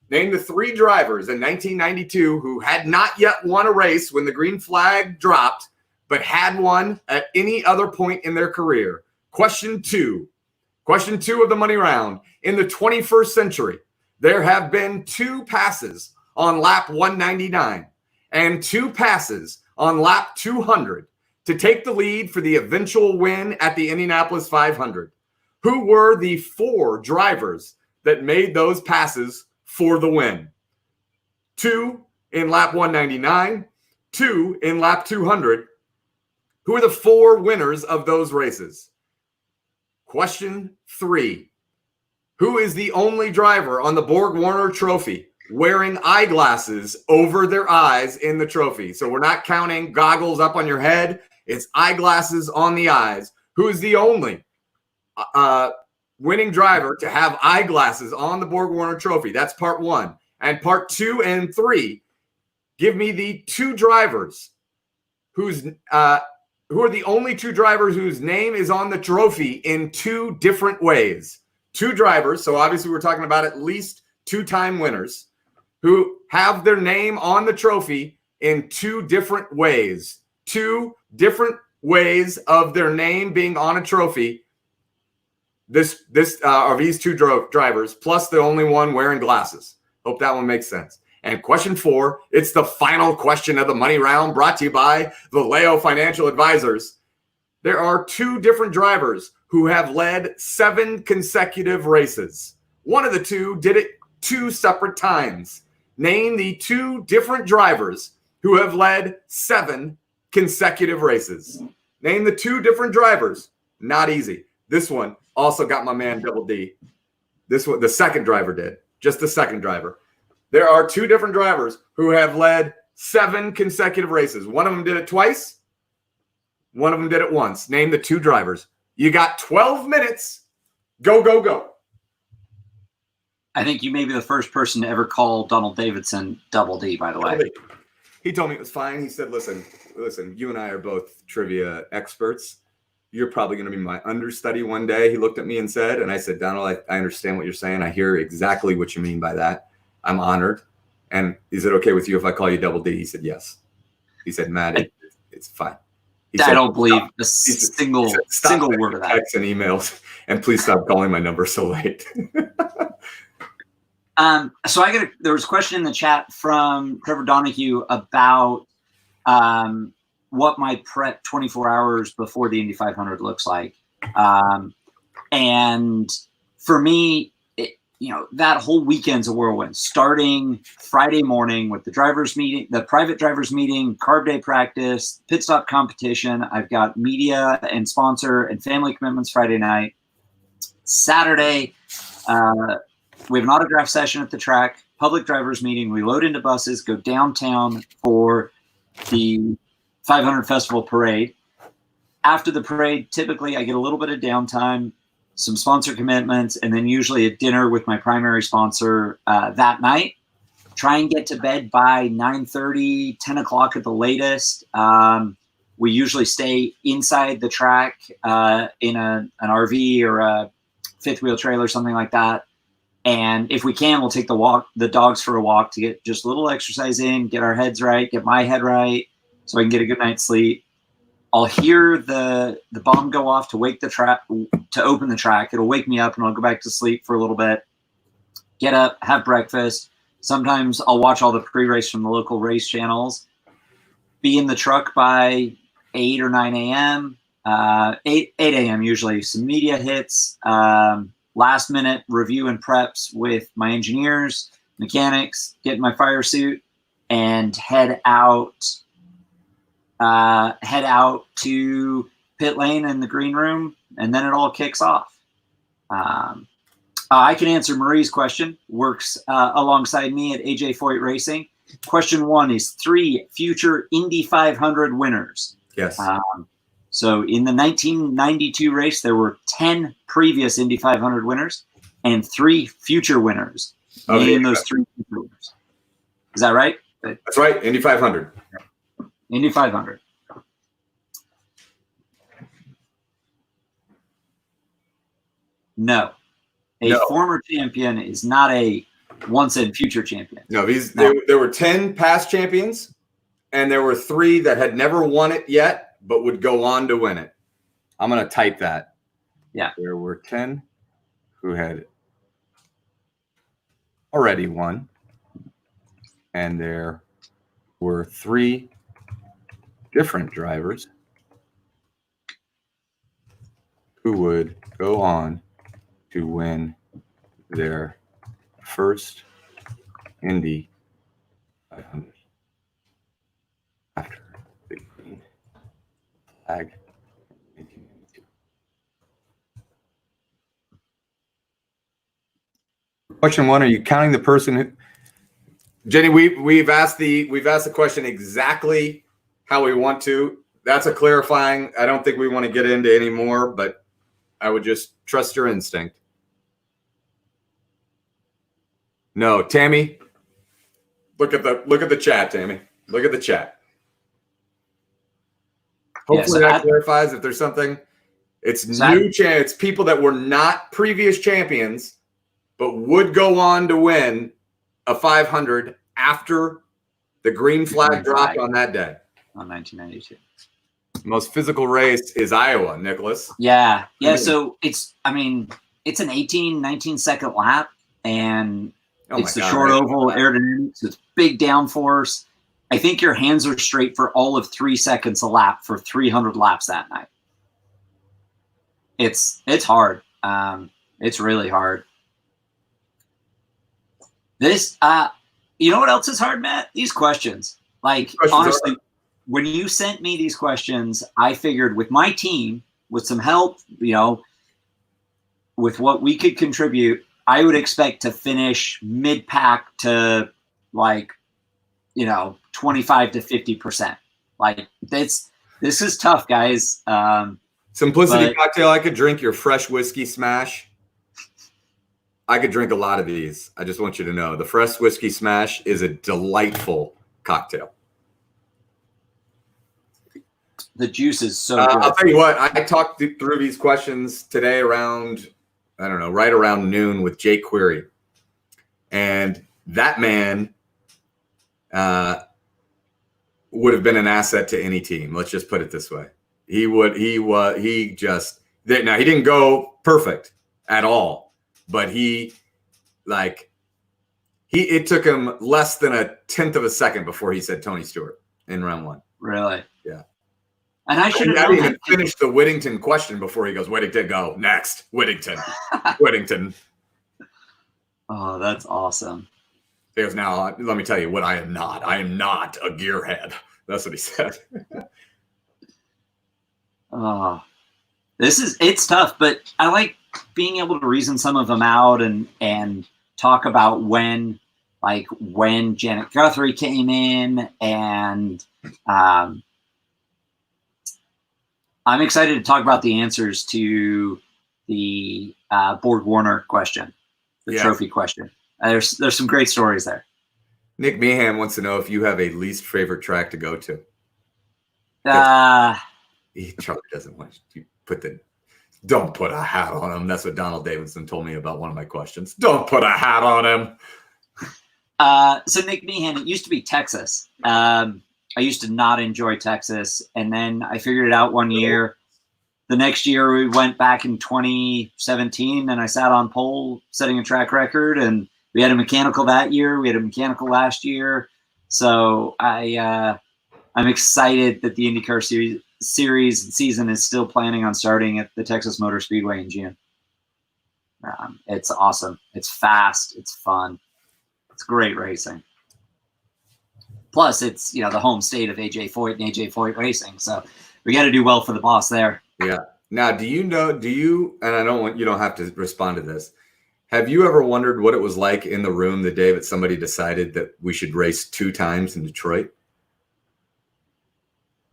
Speaker 1: Name the 3 drivers in 1992 who had not yet won a race when the green flag dropped, but had won at any other point in their career. Question 2. Question 2 of the money round. In the 21st century, there have been 2 passes on lap 199 and 2 passes on lap 200 to take the lead for the eventual win at the Indianapolis 500. Who were the 4 drivers that made those passes for the win? 2 in lap 199, 2 in lap 200. Who are the 4 winners of those races? Question 3. Who is the only driver on the Borg-Warner Trophy wearing eyeglasses over their eyes in the trophy? So we're not counting goggles up on your head. It's eyeglasses on the eyes. Who is the only winning driver to have eyeglasses on the Borg-Warner Trophy? That's part 1. And part 2 and 3, give me the 2 drivers who are the only 2 drivers whose name is on the trophy in 2 different ways. 2 drivers, so obviously we're talking about at least 2-time winners, who have their name on the trophy in 2 different ways. 2 different ways of their name being on a trophy. This are these 2 drivers, plus the only one wearing glasses. Hope that one makes sense. And question 4, it's the final question of the money round, brought to you by Vallejo Financial Advisors. There are 2 different drivers who have led 7 consecutive races. One of the 2 did it 2 separate times. Name the 2 different drivers who have led 7 consecutive races. Name the 2 different drivers. Not easy. This one also got my man Double D. This one, the second driver did. Just the second driver. There are 2 different drivers who have led 7 consecutive races. One of them did it twice. One of them did it once. Name the 2 drivers. You got 12 minutes Go, go, go.
Speaker 2: I think you may be the first person to ever call Donald Davidson Double D, by the way.
Speaker 1: He told me it was fine. He said, listen, you and I are both trivia experts. You're probably going to be my understudy one day. He looked at me and said, and I said, Donald, I understand what you're saying. I hear exactly what you mean by that. I'm honored. And is it okay with you if I call you Double D? He said, yes. He said, Matt, it's fine.
Speaker 2: I don't believe a single word of that.
Speaker 1: Texts and emails, and please stop calling my number so late.
Speaker 2: So there was a question in the chat from Trevor Donahue about what my prep 24 hours before the Indy 500 looks like. And for me, that whole weekend's a whirlwind, starting Friday morning with the drivers meeting, the private drivers meeting, carb day practice, pit stop competition. I've got media and sponsor and family commitments Friday night. Saturday, we have an autograph session at the track, public drivers meeting. We load into buses, go downtown for the 500 Festival Parade. After the parade, typically I get a little bit of downtime, some sponsor commitments, and then usually a dinner with my primary sponsor that night. Try and get to bed by 9:30, 10 o'clock at the latest. We usually stay inside the track in an RV or a fifth wheel trailer, something like that. And if we can, we'll take the dogs for a walk to get just a little exercise in, get our heads right, get my head right, so I can get a good night's sleep. I'll hear the bomb go off to wake the track, to open the track. It'll wake me up and I'll go back to sleep for a little bit, get up, have breakfast. Sometimes I'll watch all the pre-race from the local race channels, be in the truck by 8 or 9 a.m., 8 a.m. usually. Some media hits, last minute review and preps with my engineers, mechanics, get in my fire suit and head out to pit lane and the green room, and then it all kicks off. I can answer Marie's question, works alongside me at AJ Foyt Racing. Question 1 is 3 future Indy 500 winners.
Speaker 1: Yes.
Speaker 2: So in the 1992 race, there were 10 previous Indy 500 winners and 3 future winners. Name those 3 future winners. Is that right?
Speaker 1: That's right. Indy 500.
Speaker 2: Indy 500. No. A former champion is not a once and future champion.
Speaker 1: No, there were 10 past champions, and there were 3 that had never won it yet, but would go on to win it. I'm going to type that.
Speaker 2: Yeah.
Speaker 1: There were 10 who had already won, and there were 3 different drivers who would go on to win their first Indy 500 after the green flag in 1992. Question 1: are you counting the person who? Jenny, we've asked the question exactly how we want to. That's a clarifying. I don't think we want to get into any more, but I would just trust your instinct. No, Tammy. Look at the chat, Tammy. Look at the chat. Hopefully that clarifies if there's something. It's it's people that were not previous champions, but would go on to win a 500 after the green flag dropped on that day.
Speaker 2: On 1992.
Speaker 1: Most physical race is Iowa, Nicholas.
Speaker 2: Yeah. So it's an 18, 19 second lap, and it's the short oval aerodynamics. So it's big downforce. I think your hands are straight for all of 3 seconds a lap for 300 laps that night. It's hard. It's really hard. This, you know what else is hard, Matt? These questions. Honestly, when you sent me these questions, I figured with my team, with some help, with what we could contribute, I would expect to finish mid-pack to 25 to 50%. This is tough, guys.
Speaker 1: Simplicity cocktail. I could drink your fresh whiskey smash. I could drink a lot of these. I just want you to know the Fresh Whiskey Smash is a delightful cocktail.
Speaker 2: The juice is so good.
Speaker 1: I'll tell you what, I talked through these questions today around, I don't know, right around noon with Jake Query. And that man would have been an asset to any team. Let's just put it this way. Now he didn't go perfect at all, but it took him less than a tenth of a second before he said Tony Stewart in round one.
Speaker 2: Really?
Speaker 1: Yeah.
Speaker 2: And I should have
Speaker 1: didn't even finish the Whittington question before he goes, Whittington, go next. Whittington. Whittington.
Speaker 2: Oh, that's awesome.
Speaker 1: He goes, now let me tell you what I am not. I am not a gearhead. That's what he said.
Speaker 2: Oh, it's tough, but I like being able to reason some of them out and talk about when Janet Guthrie came in, and I'm excited to talk about the answers to the Borg Warner question, the trophy question. There's some great stories there.
Speaker 1: Nick Meehan wants to know if you have a least favorite track to go to. He Charlie doesn't want you don't put a hat on him. That's what Donald Davidson told me about one of my questions. Don't put a hat on him.
Speaker 2: So Nick Meehan, it used to be Texas. I used to not enjoy Texas, and then I figured it out one year. The next year we went back in 2017, and I sat on pole setting a track record, and we had a mechanical that year. We had a mechanical last year. So I'm excited that the IndyCar series and season is still planning on starting at the Texas Motor Speedway in June. It's awesome. It's fast. It's fun. It's great racing. Plus, it's the home state of AJ Foyt and AJ Foyt Racing. So we got to do well for the boss there.
Speaker 1: Yeah. Now, and I you don't have to respond to this. Have you ever wondered what it was like in the room the day that somebody decided that we should race 2 times in Detroit?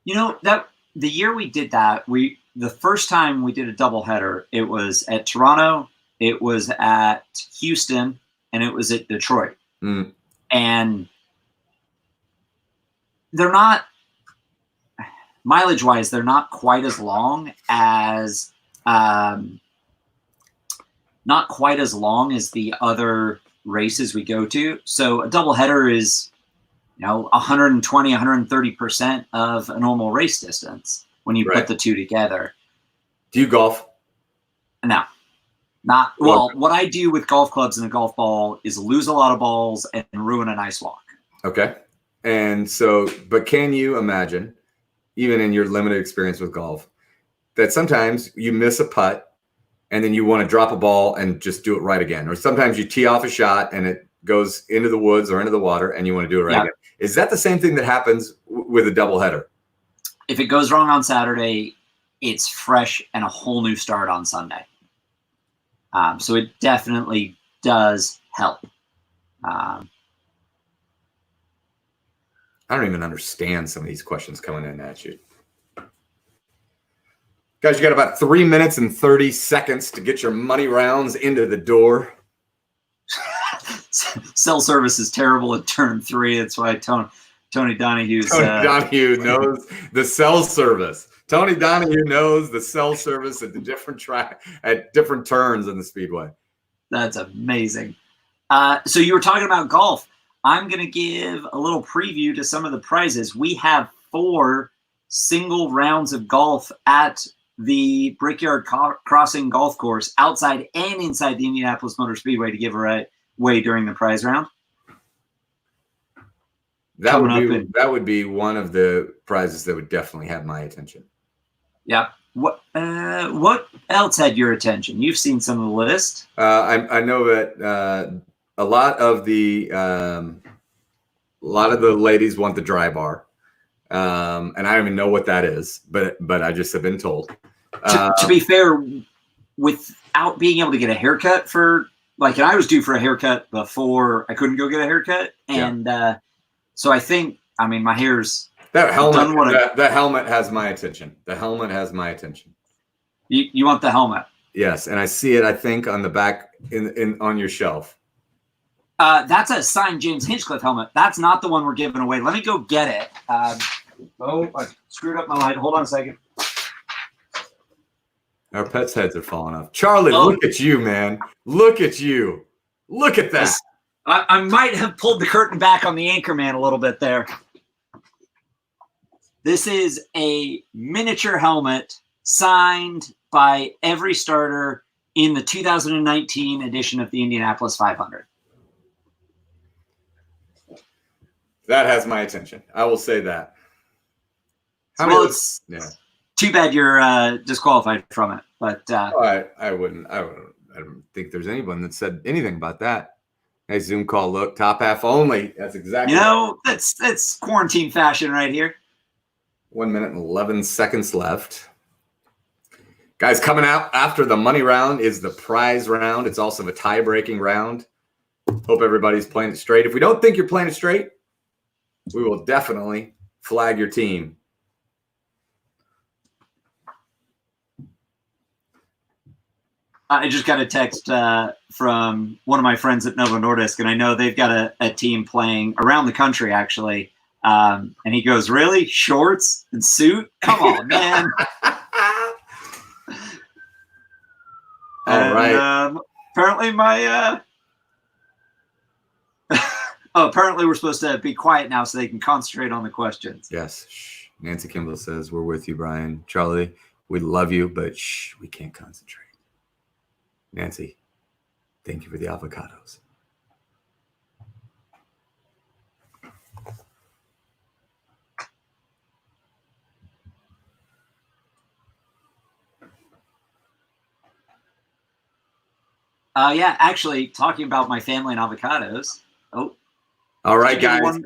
Speaker 2: That the year we did that, the first time we did a doubleheader, it was at Toronto, it was at Houston, and it was at Detroit.
Speaker 1: Mm.
Speaker 2: And they're not, mileage-wise, they're not quite as long as the other races we go to. So a doubleheader is 120, 130% of a normal race distance when you put the two together.
Speaker 1: Do you golf?
Speaker 2: No, not well. What I do with golf clubs and a golf ball is lose a lot of balls and ruin a nice walk.
Speaker 1: Okay. And so, but can you imagine, even in your limited experience with golf, that sometimes you miss a putt and then you want to drop a ball and just do it right again? Or sometimes you tee off a shot and it goes into the woods or into the water and you want to do it right again. Is that the same thing that happens with a doubleheader?
Speaker 2: If it goes wrong on Saturday, it's fresh and a whole new start on Sunday. So it definitely does help.
Speaker 1: I don't even understand some of these questions coming in at you. Guys, you got about 3 minutes and 30 seconds to get your money rounds into the door.
Speaker 2: Cell service is terrible at turn 3. That's why Tony Donahue
Speaker 1: knows the cell service. Tony Donahue knows the cell service at the different at different turns in the speedway.
Speaker 2: That's amazing. So you were talking about golf. I'm going to give a little preview to some of the prizes. We have 4 single rounds of golf at the Brickyard Crossing Golf Course, outside and inside the Indianapolis Motor Speedway, to give away during the prize round.
Speaker 1: That would be one of the prizes that would definitely have my attention.
Speaker 2: Yeah. What else had your attention? You've seen some of the list.
Speaker 1: I know that a lot of the ladies want the dry bar, and I don't even know what that is, but I just have been told.
Speaker 2: To be fair, without being able to get a haircut and I was due for a haircut before I couldn't go get a haircut, and so I think my hair's
Speaker 1: that helmet. That helmet has my attention. The helmet has my attention.
Speaker 2: You want the helmet?
Speaker 1: Yes, and I see it. I think on the back in on your shelf?
Speaker 2: That's a signed James Hinchcliffe helmet. That's not the one we're giving away. Let me go get it. I screwed up my light. Hold on a second.
Speaker 1: Our pets' heads are falling off. Charlie, look at you, man. Look at you. Look at that.
Speaker 2: I might have pulled the curtain back on the Anchorman a little bit there. This is a miniature helmet signed by every starter in the 2019 edition of the Indianapolis 500.
Speaker 1: That has my attention. I will say that.
Speaker 2: It's too bad you're disqualified from it. But
Speaker 1: I wouldn't. I don't think there's anyone that said anything about that. Nice Zoom call look. Top half only. That's exactly.
Speaker 2: That's quarantine fashion right here.
Speaker 1: 1 minute and 11 seconds left. Guys, coming out after the money round is the prize round. It's also a tie-breaking round. Hope everybody's playing it straight. If we don't think you're playing it straight, we will definitely flag your team.
Speaker 2: I just got a text from one of my friends at Novo Nordisk, and I know they've got a team playing around the country, actually. And he goes, really? Shorts and suit? Come on, man.
Speaker 1: All right.
Speaker 2: Apparently apparently we're supposed to be quiet now so they can concentrate on the questions.
Speaker 1: Yes. Shh. Nancy Kimball says, we're with you, Brian. Charlie, we love you, but shh, we can't concentrate. Nancy, thank you for the avocados.
Speaker 2: Yeah, actually, talking about my family and avocados. Oh.
Speaker 1: All right, guys.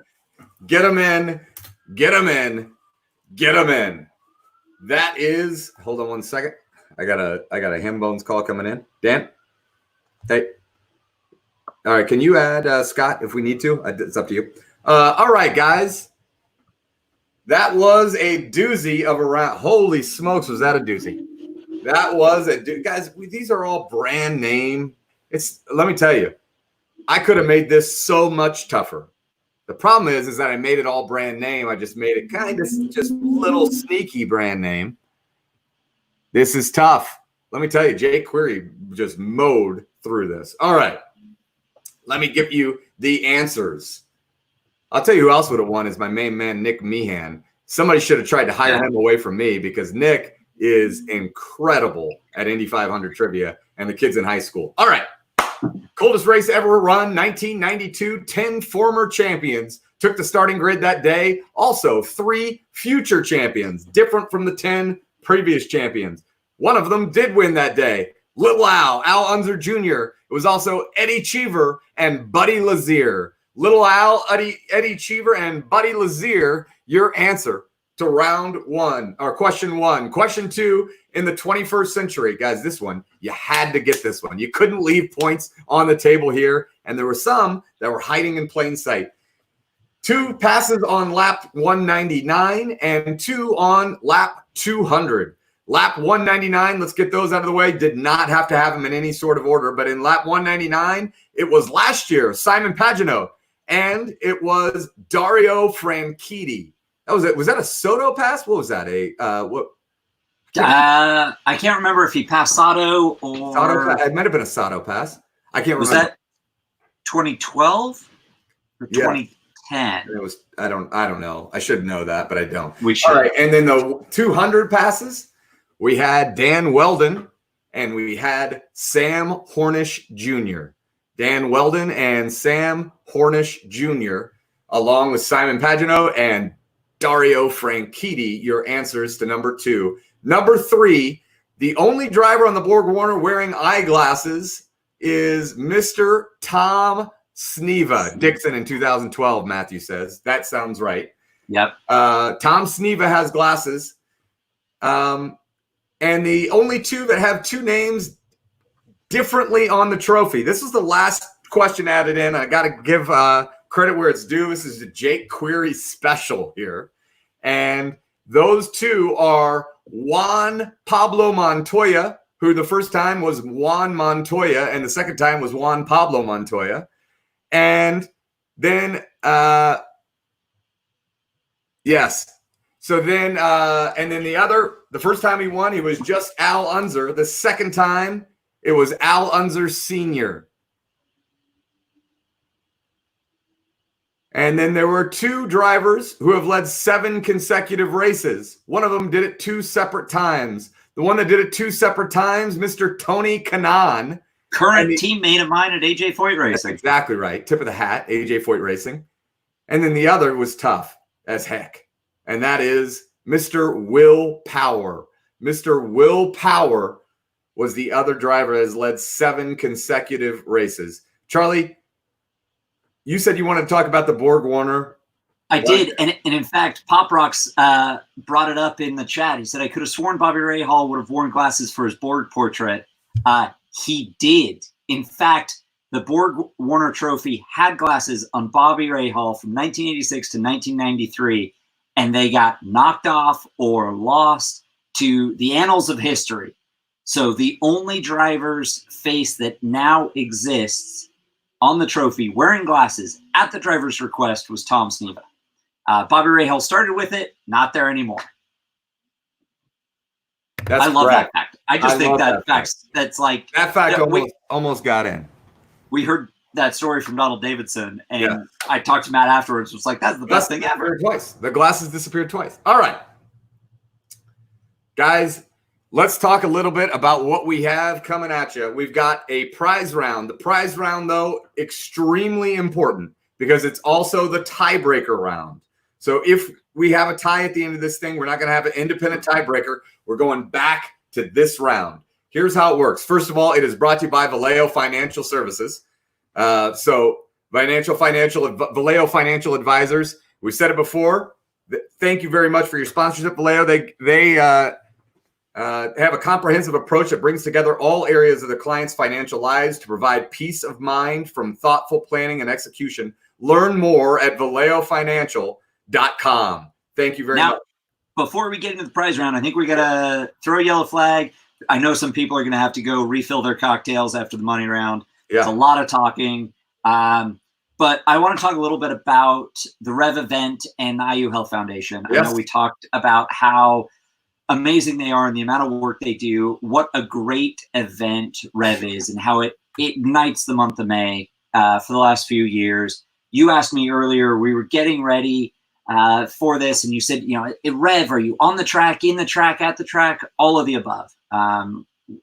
Speaker 1: Get them in. Get them in. Get them in. That is, hold on 1 second. I got a Hambones call coming in. Dan? Hey. All right, can you add Scott if we need to? It's up to you. All right, guys. That was a doozy of a round. Holy smokes, was that a doozy? That was a doozy. Guys, these are all brand name. Let me tell you, I could have made this so much tougher. The problem is that I made it all brand name. I just made it kind of just little sneaky brand name. This is tough. Let me tell you, Jake Query just mowed through this. All right. Let me give you the answers. I'll tell you who else would have won is my main man, Nick Meehan. Somebody should have tried to hire him away from me because Nick is incredible at Indy 500 trivia and the kids in high school. All right. Coldest race ever run, 1992. 10 former champions took the starting grid that day. Also, 3 future champions, different from the 10 previous champions. One of them did win that day. Little Al Unser Jr. It was also Eddie Cheever and Buddy Lazier. Little Al, Eddie Cheever, and Buddy Lazier, your answer to round 1, or question 1. Question 2, in the 21st century. Guys, this one, you had to get this one. You couldn't leave points on the table here, and there were some that were hiding in plain sight. 2 passes on lap 199 and 2 on lap 200. Lap 199, let's get those out of the way. Did not have to have them in any sort of order, but in lap 199, it was last year, Simon Pagenaud, and it was Dario Franchitti. That was it. Was that a Soto pass? What was that?
Speaker 2: I can't remember if he passed Sato or
Speaker 1: Sato. It might have been a Sato pass. I can't remember.
Speaker 2: Was that 2012 or 2010?
Speaker 1: It was. I don't know. I should know that, but I don't.
Speaker 2: We should.
Speaker 1: All right, and then the 200 passes, we had Dan Weldon and we had Sam Hornish Jr. Dan Weldon and Sam Hornish Jr. along with Simon Pagenaud and Dario Franchitti, your answers to number 2. Number 3, the only driver on the Borg Warner wearing eyeglasses is Mr. Tom Sneva. Dixon in 2012, Matthew says. That sounds right.
Speaker 2: Yep.
Speaker 1: Tom Sneva has glasses. And the only 2 that have 2 names differently on the trophy. This was the last question added in. I got to give credit where it's due. This is a Jake Query special here. And those 2 are Juan Pablo Montoya, who the first time was Juan Montoya and the second time was Juan Pablo Montoya. And then, yes. So then, and then the first time he won, he was just Al Unser. The second time, it was Al Unser Sr. And then there were 2 drivers who have led 7 consecutive races. One of them did it 2 separate times. The one that did it 2 separate times, Mr. Tony Kanaan.
Speaker 2: Current teammate of mine at AJ Foyt Racing.
Speaker 1: That's exactly right. Tip of the hat, AJ Foyt Racing. And then the other was tough as heck. And that is Mr. Will Power. Mr. Will Power was the other driver that has led 7 consecutive races. Charlie, you said you wanted to talk about the Borg Warner.
Speaker 2: I did. And in fact, Pop Rocks brought it up in the chat. He said, I could have sworn Bobby Rahal would have worn glasses for his Borg portrait. He did. In fact, the Borg Warner Trophy had glasses on Bobby Rahal from 1986 to 1993, and they got knocked off or lost to the annals of history. So the only driver's face that now exists on the trophy wearing glasses at the driver's request was Tom Sneva. Bobby Rahal started with it, not there anymore.
Speaker 1: That's
Speaker 2: I love
Speaker 1: correct.
Speaker 2: that fact. I just think that fact. That's like
Speaker 1: that fact almost got in.
Speaker 2: We heard that story from Donald Davidson, and I talked to Matt afterwards. It was like, that's the best thing ever.
Speaker 1: Twice. The glasses disappeared twice. All right, guys, let's talk a little bit about what we have coming at you. We've got a prize round. The prize round, though, extremely important because it's also the tiebreaker round. So if we have a tie at the end of this thing, we're not going to have an independent tiebreaker. We're going back to this round. Here's how it works. First of all, it is brought to you by Vallejo Financial Services. So Vallejo Financial Advisors. We said it before. Thank you very much for your sponsorship, Vallejo. They have a comprehensive approach that brings together all areas of the client's financial lives to provide peace of mind from thoughtful planning and execution. Learn more at VallejoFinancial.com. Thank you very much.
Speaker 2: Before we get into the prize round, I think we got to throw a yellow flag. I know some people are going to have to go refill their cocktails after the money round. Yeah. There's a lot of talking. But I want to talk a little bit about the Rev event and the IU Health Foundation. Yes. I know we talked about how amazing they are and the amount of work they do, what a great event Rev is, and how it ignites the month of May for the last few years. You asked me earlier, we were getting ready for this, and you said, Rev, are you on the track, in the track, at the track? All of the above.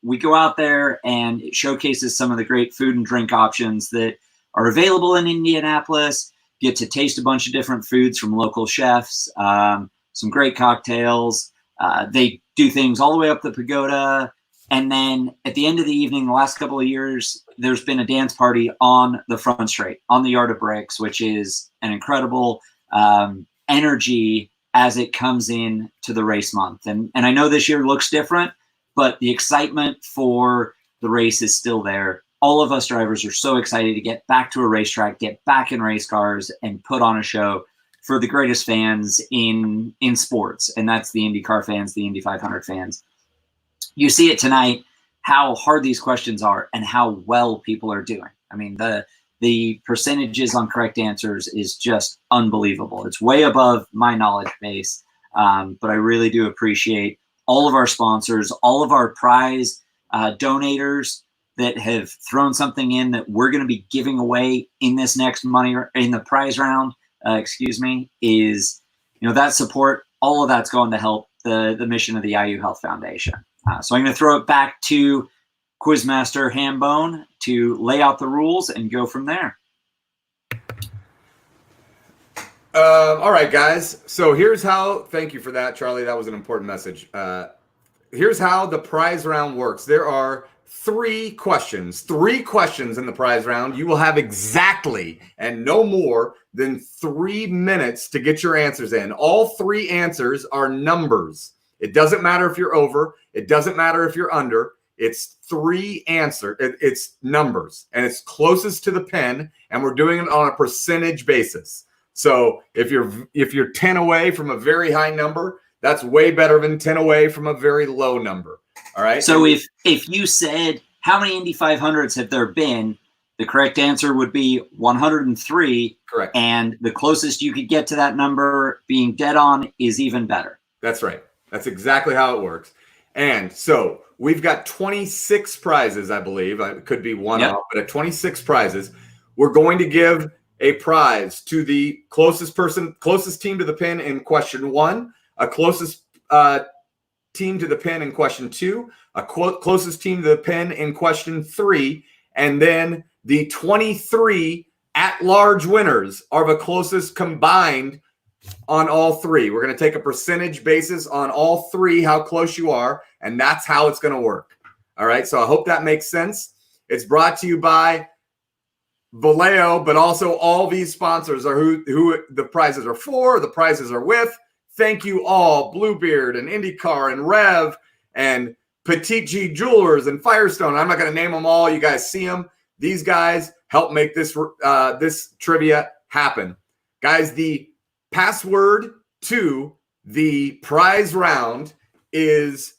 Speaker 2: We go out there and it showcases some of the great food and drink options that are available in Indianapolis. Get to taste a bunch of different foods from local chefs, some great cocktails. They do things all the way up the pagoda. And then at the end of the evening, the last couple of years, there's been a dance party on the front straight, on the Yard of Bricks, which is an incredible energy as it comes in to the race month. And I know this year looks different, but the excitement for the race is still there. All of us drivers are so excited to get back to a racetrack, get back in race cars, and put on a show for the greatest fans in sports. And that's the IndyCar fans, the Indy 500 fans. You see it tonight, how hard these questions are and how well people are doing. I mean, the percentages on correct answers is just unbelievable. It's way above my knowledge base. But I really do appreciate all of our sponsors, all of our prize donators that have thrown something in that we're going to be giving away in this next money, in the prize round, is, that support, all of that's going to help the mission of the IU Health Foundation. So I'm going to throw it back to Quizmaster Hambone to lay out the rules and go from there.
Speaker 1: All right, guys. So here's how, thank you for that, Charlie. That was an important message. Here's how the prize round works. There are three questions in the prize round. You will have exactly and no more than 3 minutes to get your answers in. All 3 answers are numbers. It doesn't matter if you're over. It doesn't matter if you're under. It's 3 answers. It's numbers, and it's closest to the pin, and we're doing it on a percentage basis. So if you're 10 away from a very high number, that's way better than 10 away from a very low number. All right.
Speaker 2: So if you said how many Indy 500s have there been, the correct answer would be 103.
Speaker 1: Correct.
Speaker 2: And the closest you could get to that number being dead on is even better.
Speaker 1: That's right. That's exactly how it works. And so we've got 26 prizes, I believe. It could be one off, but at 26 prizes, we're going to give a prize to the closest team to the pin in question 1, a closest team to the pin in question 2, a closest team to the pin in question 3, and then the 23 at-large winners are the closest combined on all 3. We're going to take a percentage basis on all 3, how close you are, and that's how it's going to work. All right, so I hope that makes sense. It's brought to you by Vallejo, but also all these sponsors are who the prizes are for, the prizes are with. Thank you all, Bluebeard and IndyCar and Rev and Petit G Jewelers and Firestone. I'm not going to name them all. You guys see them. These guys help make this this trivia happen. Guys, the password to the prize round is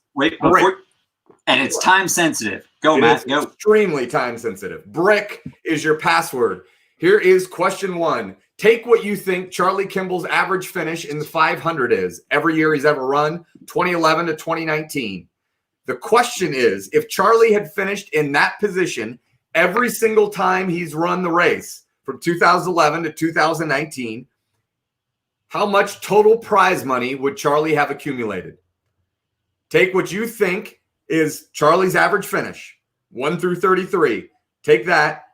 Speaker 2: and it's time sensitive. Go, Matt. Go.
Speaker 1: Extremely time sensitive. Brick is your password. Here is question 1. Take what you think Charlie Kimball's average finish in the 500 is every year he's ever run, 2011 to 2019. The question is, if Charlie had finished in that position every single time he's run the race from 2011 to 2019, how much total prize money would Charlie have accumulated? Take what you think is Charlie's average finish, 1 through 33. Take that.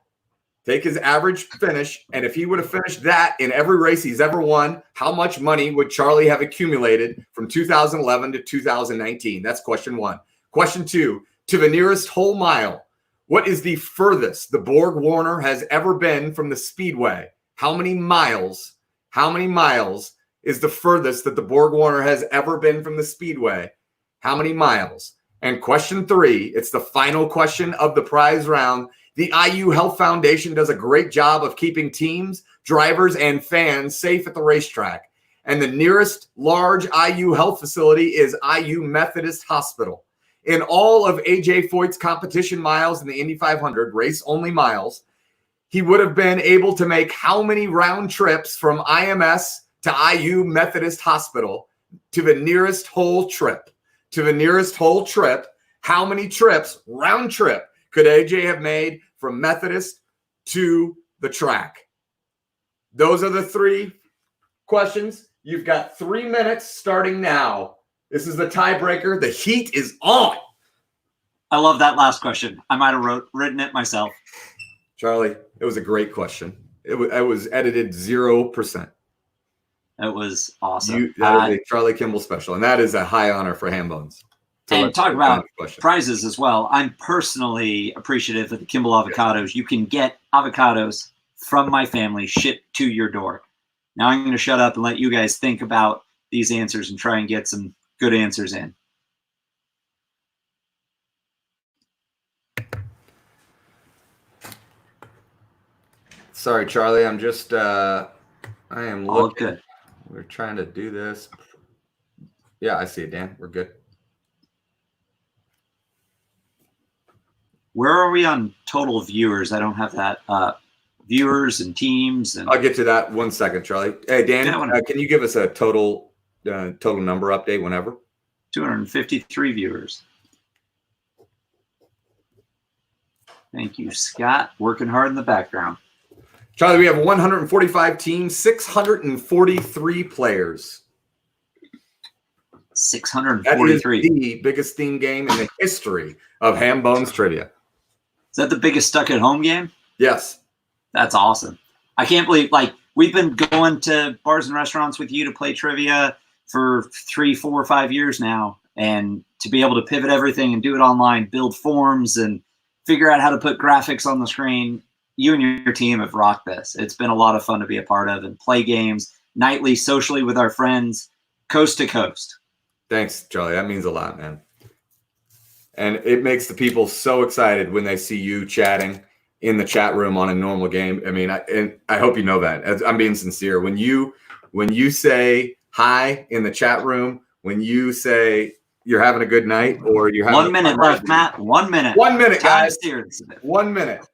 Speaker 1: Take his average finish, and if he would have finished that in every race he's ever won, how much money would Charlie have accumulated from 2011 to 2019? That's question 1. Question 2, to the nearest whole mile, what is the furthest the Borg Warner has ever been from the Speedway? How many miles is the furthest that the Borg Warner has ever been from the Speedway? How many miles? And question 3, it's the final question of the prize round. The IU Health Foundation does a great job of keeping teams, drivers, and fans safe at the racetrack. And the nearest large IU health facility is IU Methodist Hospital. In all of AJ Foyt's competition miles in the Indy 500, race-only miles, he would have been able to make how many round trips from IMS to IU Methodist Hospital to the nearest whole trip? To the nearest whole trip, how many trips, round trip, could AJ have made from Methodist to the track? Those are the 3 questions. You've got 3 minutes starting now. This is the tiebreaker. The heat is on.
Speaker 2: I love that last question. I might have written it myself.
Speaker 1: Charlie, it was a great question. It was edited 0%.
Speaker 2: It was awesome.
Speaker 1: That is a Charlie Kimball special, and that is a high honor for Hambone.
Speaker 2: And talk about prizes as well. I'm personally appreciative of the Kimball avocados. You can get avocados from my family shipped to your door. Now I'm going to shut up and let you guys think about these answers and try and get some good answers in.
Speaker 1: Sorry, Charlie. I'm just, I am looking.
Speaker 2: All good.
Speaker 1: We're trying to do this. Yeah, I see it, Dan. We're good.
Speaker 2: Where are we on total viewers? I don't have that. Viewers and teams. And
Speaker 1: I'll get to that 1 second, Charlie. Hey, Dan, can you give us a total number update whenever?
Speaker 2: 253 viewers. Thank you, Scott. Working hard in the background.
Speaker 1: Charlie, we have 145 teams, 643 players.
Speaker 2: 643.
Speaker 1: That is the biggest theme game in the history of Hambone's Trivia.
Speaker 2: Is that the biggest stuck-at-home game?
Speaker 1: Yes.
Speaker 2: That's awesome. I can't believe, we've been going to bars and restaurants with you to play trivia for 3, 4, 5 years now. And to be able to pivot everything and do it online, build forms and figure out how to put graphics on the screen, you and your team have rocked this. It's been a lot of fun to be a part of and play games nightly, socially with our friends, coast to coast.
Speaker 1: Thanks, Charlie. That means a lot, man. And it makes the people so excited when they see you chatting in the chat room on a normal game. I mean, I hope you know that. I'm being sincere. When you say hi in the chat room, when you say, you're having a good night, or you're having
Speaker 2: 1 minute left, Matt. 1 minute.
Speaker 1: 1 minute, guys.
Speaker 2: Serious.
Speaker 1: 1 minute.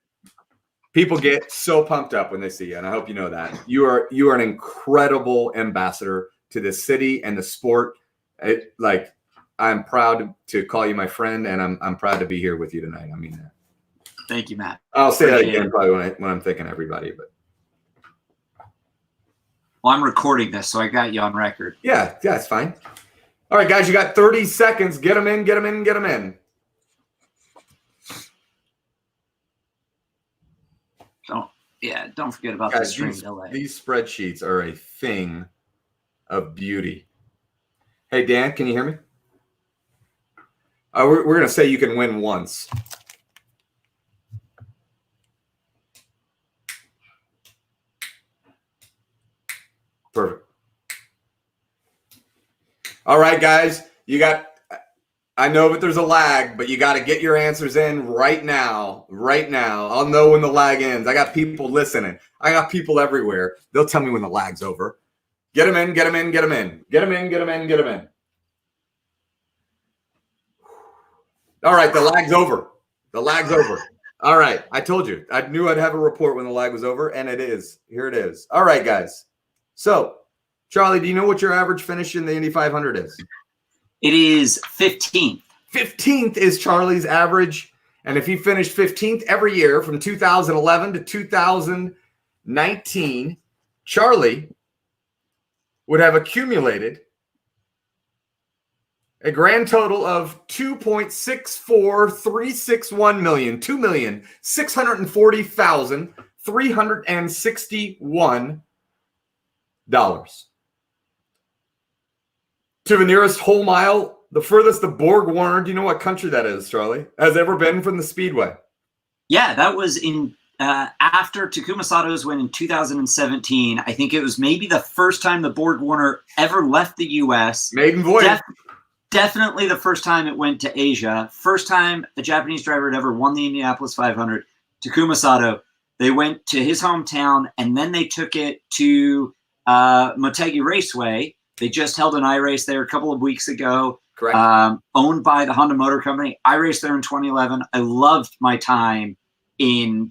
Speaker 1: People get so pumped up when they see you, and I hope you know that. You are an incredible ambassador to this city and the sport. I'm proud to call you my friend, and I'm proud to be here with you tonight. I mean that.
Speaker 2: Thank you, Matt.
Speaker 1: I'll say that again probably when I'm thinking everybody, but.
Speaker 2: Well, I'm recording this, so I got you on record.
Speaker 1: Yeah, it's fine. All right, guys, you got 30 seconds. Get them in, get them in, get them in.
Speaker 2: Don't forget about the stream delay.
Speaker 1: These spreadsheets are a thing of beauty. Hey, Dan, can you hear me? We're going to say you can win once. Perfect. All right, guys, I know that there's a lag, but you got to get your answers in right now. Right now. I'll know when the lag ends. I got people listening. I got people everywhere. They'll tell me when the lag's over. Get them in, get them in, get them in. Get them in, get them in, get them in. All right, the lag's over. The lag's over. All right, I told you. I knew I'd have a report when the lag was over, and it is. Here it is. All right, guys. So, Charlie, do you know what your average finish in the Indy 500 is?
Speaker 2: It is 15th.
Speaker 1: 15th is Charlie's average. And if he finished 15th every year from 2011 to 2019, Charlie would have accumulated a grand total of $2.64361 million, $2,640,361 to the nearest whole mile. The furthest the Borg Warner, do you know what country that is, Charlie, has ever been from the Speedway?
Speaker 2: Yeah, that was in after Takuma Sato's win in 2017. I think it was maybe the first time the Borg Warner ever left the U.S.
Speaker 1: Maiden voyage.
Speaker 2: Definitely the first time it went to Asia. First time a Japanese driver had ever won the Indianapolis 500. Takuma Sato. They went to his hometown, and then they took it to Motegi Raceway. They just held an iRace there a couple of weeks ago.
Speaker 1: Correct.
Speaker 2: Owned by the Honda Motor Company. I raced there in 2011. I loved my time in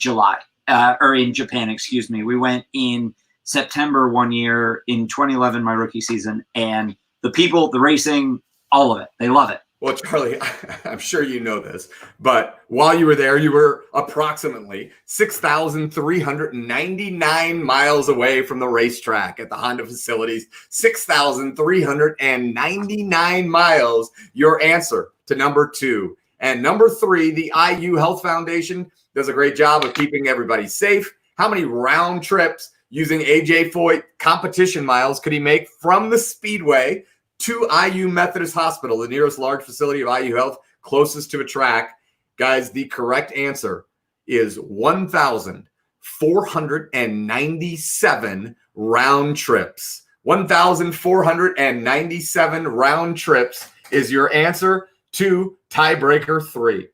Speaker 2: in Japan, excuse me. We went in September one year in 2011, my rookie season, and the people, the racing, all of it. They love it.
Speaker 1: Well, Charlie, I'm sure you know this, but while you were there, you were approximately 6,399 miles away from the racetrack at the Honda facilities. 6,399 miles, your answer to number 2. And number 3, the IU Health Foundation does a great job of keeping everybody safe. How many round trips using AJ Foyt competition miles could he make from the Speedway to IU Methodist Hospital, the nearest large facility of IU Health, closest to a track? Guys, the correct answer is 1,497 round trips. 1,497 round trips is your answer to tiebreaker 3.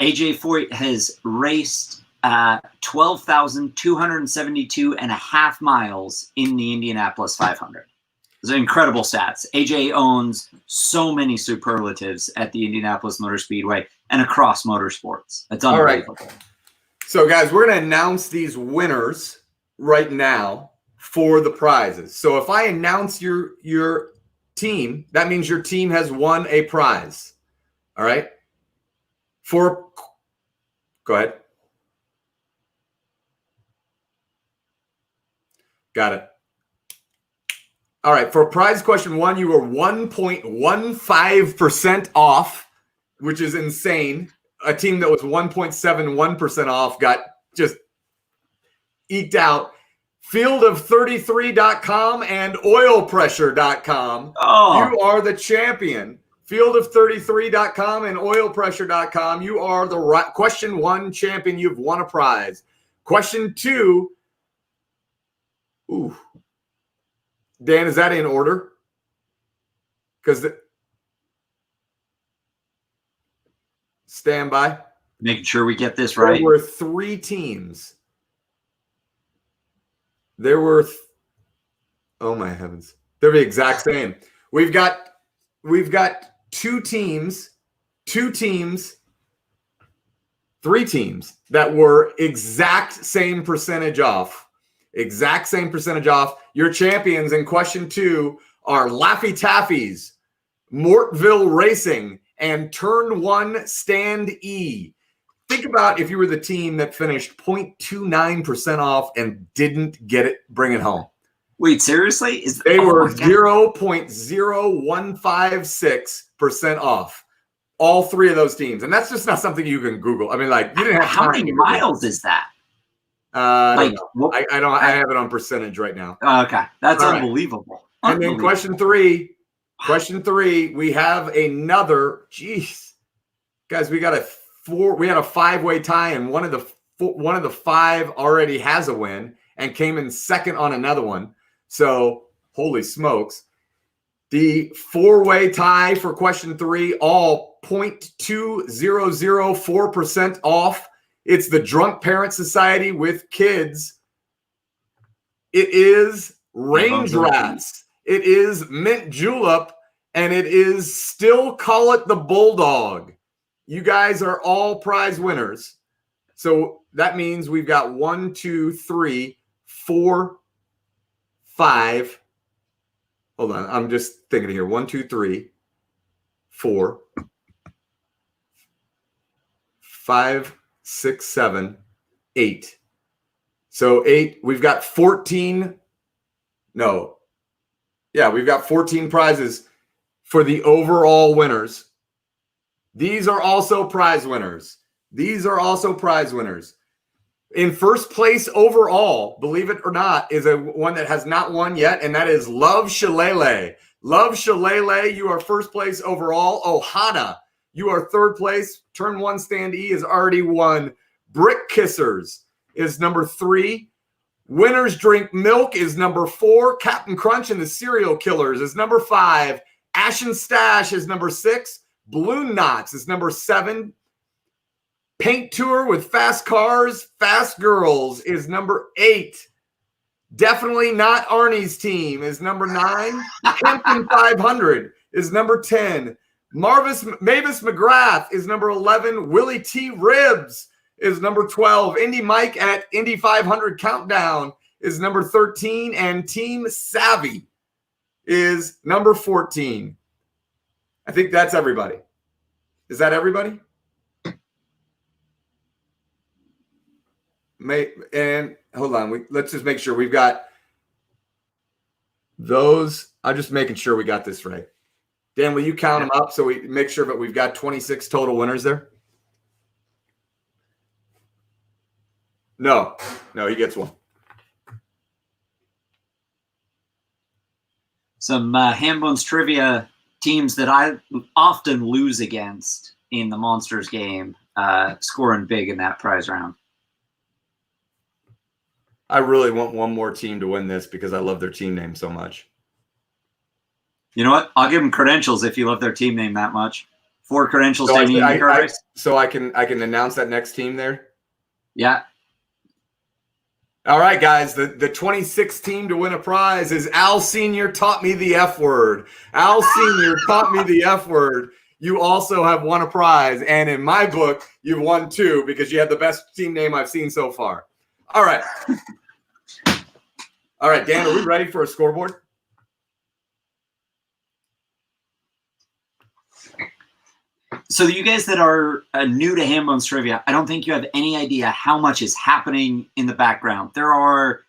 Speaker 2: AJ Foyt has raced 12,272 and a half miles in the Indianapolis 500. Those are incredible stats. AJ owns so many superlatives at the Indianapolis Motor Speedway and across motorsports. That's unbelievable.
Speaker 1: All right. So, guys, we're going to announce these winners right now for the prizes. So if I announce your team, that means your team has won a prize. All right? Go ahead. Got it. All right, for prize question 1, you were 1.15% off, which is insane. A team that was 1.71% off got just eked out. Fieldof33.com and oilpressure.com.
Speaker 2: Oh.
Speaker 1: You are the champion. Fieldof33.com and oilpressure.com. You are the question 1 champion. You've won a prize. Question 2. Ooh. Dan, is that in order? Because stand by.
Speaker 2: Making sure we get this right.
Speaker 1: There were 3 teams. There were, oh my heavens, they're the exact same. We've got three teams that were exact same percentage off. Exact same percentage off. Your champions in question 2 are Laffy Taffies, Mortville Racing, and Turn 1 Stand E. Think about if you were the team that finished 0.29% off and didn't bring it home.
Speaker 2: Wait, seriously?
Speaker 1: They were 0.0156% off. All 3 of those teams. And that's just not something you can Google. I mean, like, you didn't have
Speaker 2: how many miles is that?
Speaker 1: I don't know. I have it on percentage right now.
Speaker 2: Okay. That's all unbelievable.
Speaker 1: Right. And then question 3, we have another, guys, we had a 5-way tie, and one of the 5 already has a win and came in second on another one. So, holy smokes. The 4-way tie for question 3, all 0.2004% off. It's the Drunk Parent Society with kids. It is Range Rats. It is Mint Julep. And it is Still Call It the Bulldog. You guys are all prize winners. So that means we've got 1, 2, 3, 4, 5. Hold on. I'm just thinking here. 1, 2, 3, 4, 5, 6, 7, 8. So 8. We've got 14. No. Yeah, we've got 14 prizes for the overall winners. These are also prize winners. In first place overall, believe it or not, is one that has not won yet, and that is Love Shillelagh. Love Shillelagh, you are first place overall. Ohana, you are third place. Turn 1 Stand E has already won. Brick Kissers is number 3. Winners Drink Milk is number 4. Captain Crunch and the Serial Killers is number 5. Ashen Stash is number 6. Balloon Knots is number 7. Paint Tour with Fast Cars, Fast Girls is number 8. Definitely Not Arnie's Team is number 9. Hampton 500 is number 10. Mavis McGrath is number 11. Willie T. Ribs is number 12. Indy Mike at Indy 500 Countdown is number 13. And Team Savvy is number 14. I think that's everybody. Is that everybody? And hold on, let's just make sure we've got those. I'm just making sure we got this right. Dan, will you count them up so we make sure that we've got 26 total winners there? No, he gets one.
Speaker 2: Some Hambone's trivia teams that I often lose against in the Monsters game, scoring big in that prize round.
Speaker 1: I really want one more team to win this because I love their team name so much.
Speaker 2: You know what? I'll give them credentials if you love their team name that much. 4 credentials to any race.
Speaker 1: So I can announce that next team there?
Speaker 2: Yeah.
Speaker 1: All right, guys. The 26th team to win a prize is Al Senior Taught Me the F Word. Al Senior Taught Me the F Word. You also have won a prize. And in my book, you've won 2 because you had the best team name I've seen so far. All right. All right, Dan, are we ready for a scoreboard?
Speaker 2: So you guys that are new to Hambone's Trivia, I don't think you have any idea how much is happening in the background. There are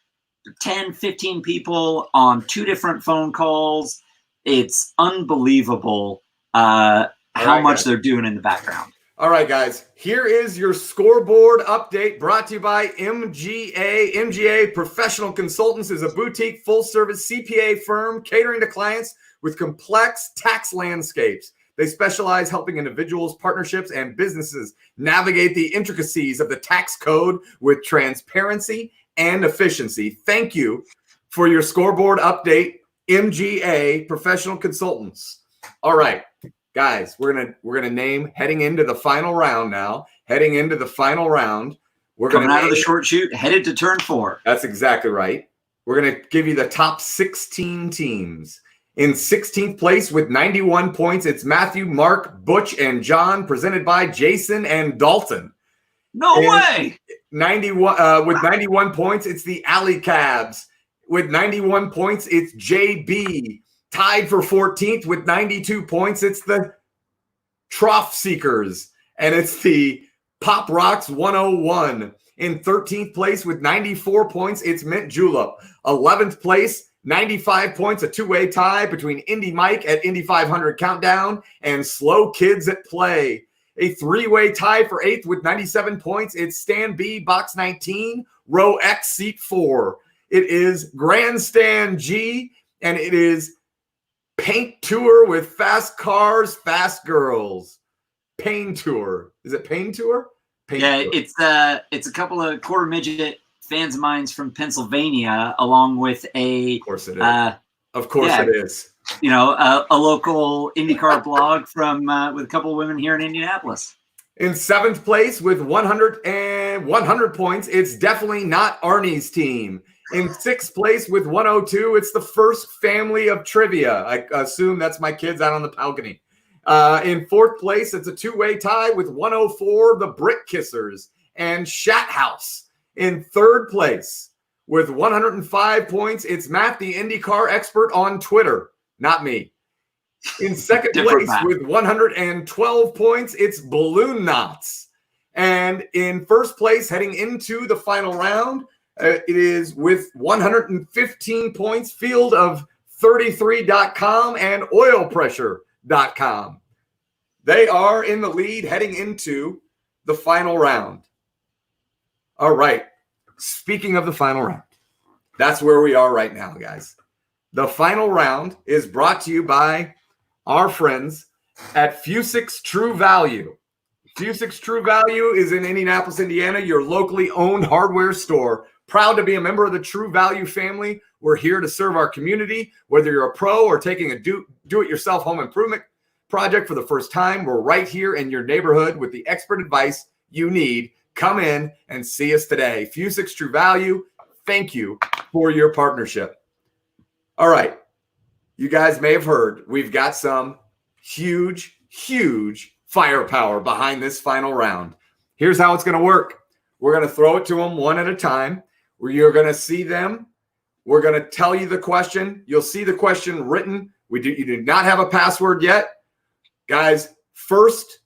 Speaker 2: 10, 15 people on 2 different phone calls. It's unbelievable how much they're doing in the background.
Speaker 1: All right, guys, here is your scoreboard update brought to you by MGA. MGA Professional Consultants is a boutique full-service CPA firm catering to clients with complex tax landscapes. They specialize helping individuals, partnerships, and businesses navigate the intricacies of the tax code with transparency and efficiency. Thank you for your scoreboard update, MGA Professional Consultants. All right. Guys, we're gonna name heading into the final round now. Heading into the final round, we're
Speaker 2: coming out of the short chute, headed to turn 4.
Speaker 1: That's exactly right. We're gonna give you the top 16 teams, In 16th place with 91 points, it's Matthew, Mark, Butch, and John, presented by Jason and Dalton.
Speaker 2: No way!
Speaker 1: 91 with 91 points, it's the Alley Cabs. With 91 points, it's JB. Tied for 14th with 92 points, it's the Trough Seekers, and it's the Pop Rocks 101. In 13th place with 94 points, it's Mint Julep. 11th place, 95 points, a two-way tie between Indy Mike at Indy 500 Countdown and Slow Kids at Play. A three-way tie for 8th with 97 points. It's Stan B, Box 19, Row X, Seat 4. It is Grandstand G, and it is Paint Tour with Fast Cars, Fast Girls. Pain Tour. Is it Pain Tour? Pain
Speaker 2: Yeah,
Speaker 1: Tour.
Speaker 2: it's a couple of quarter midget fans of mine from Pennsylvania, along with
Speaker 1: Of course it is. Of course it is.
Speaker 2: You know, a local IndyCar blog from with a couple of women here in Indianapolis.
Speaker 1: In 7th place with 100 points, it's definitely not Arnie's team. In 6th place with 102, it's the First Family of Trivia. I assume that's my kids out on the balcony. In 4th place, it's a two-way tie with 104, the Brick Kissers and Shat House. In 3rd place with 105 points, it's Matt, the IndyCar expert on Twitter. Not me. In 2nd place with 112 points, it's Balloon Knots. And in 1st place, heading into the final round, it is with 115 points, Field of 33.com and oilpressure.com. They are in the lead heading into the final round. All right. Speaking of the final round, that's where we are right now, guys. The final round is brought to you by our friends at Fusix True Value. Fusix True Value is in Indianapolis, Indiana, your locally owned hardware store. Proud to be a member of the True Value family. We're here to serve our community. Whether you're a pro or taking a do-it-yourself home improvement project for the first time, we're right here in your neighborhood with the expert advice you need. Come in and see us today. Fusix True Value, thank you for your partnership. All right. You guys may have heard we've got some huge, huge firepower behind this final round. Here's how it's going to work. We're going to throw it to them one at a time. Where you're going to see them. We're going to tell you the question. You'll see the question written. You do not have a password yet. Guys, first,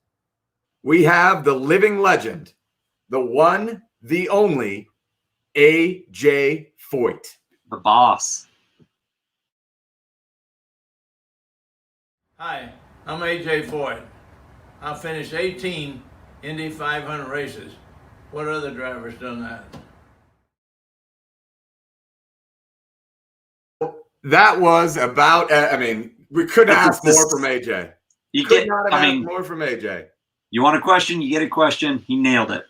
Speaker 1: we have the living legend, the one, the only, A.J. Foyt.
Speaker 2: The boss.
Speaker 3: Hi, I'm A.J. Foyt. I've finished 18 Indy 500 races. What other drivers done that?
Speaker 1: That was about, we couldn't ask more from AJ. More from AJ.
Speaker 2: You want a question, you get a question. He nailed it.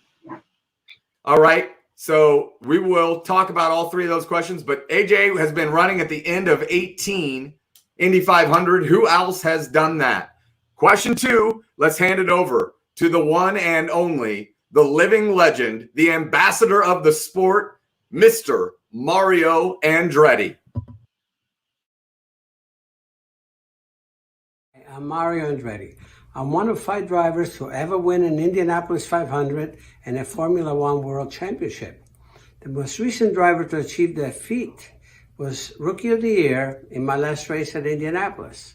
Speaker 1: All right. So we will talk about all three of those questions, but AJ has been running at the end of 18 Indy 500. Who else has done that? Question 2, let's hand it over to the one and only, the living legend, the ambassador of the sport, Mr. Mario Andretti.
Speaker 4: I'm Mario Andretti. I'm one of 5 drivers to ever win an Indianapolis 500 and a Formula One World Championship. The most recent driver to achieve that feat was Rookie of the Year in my last race at Indianapolis.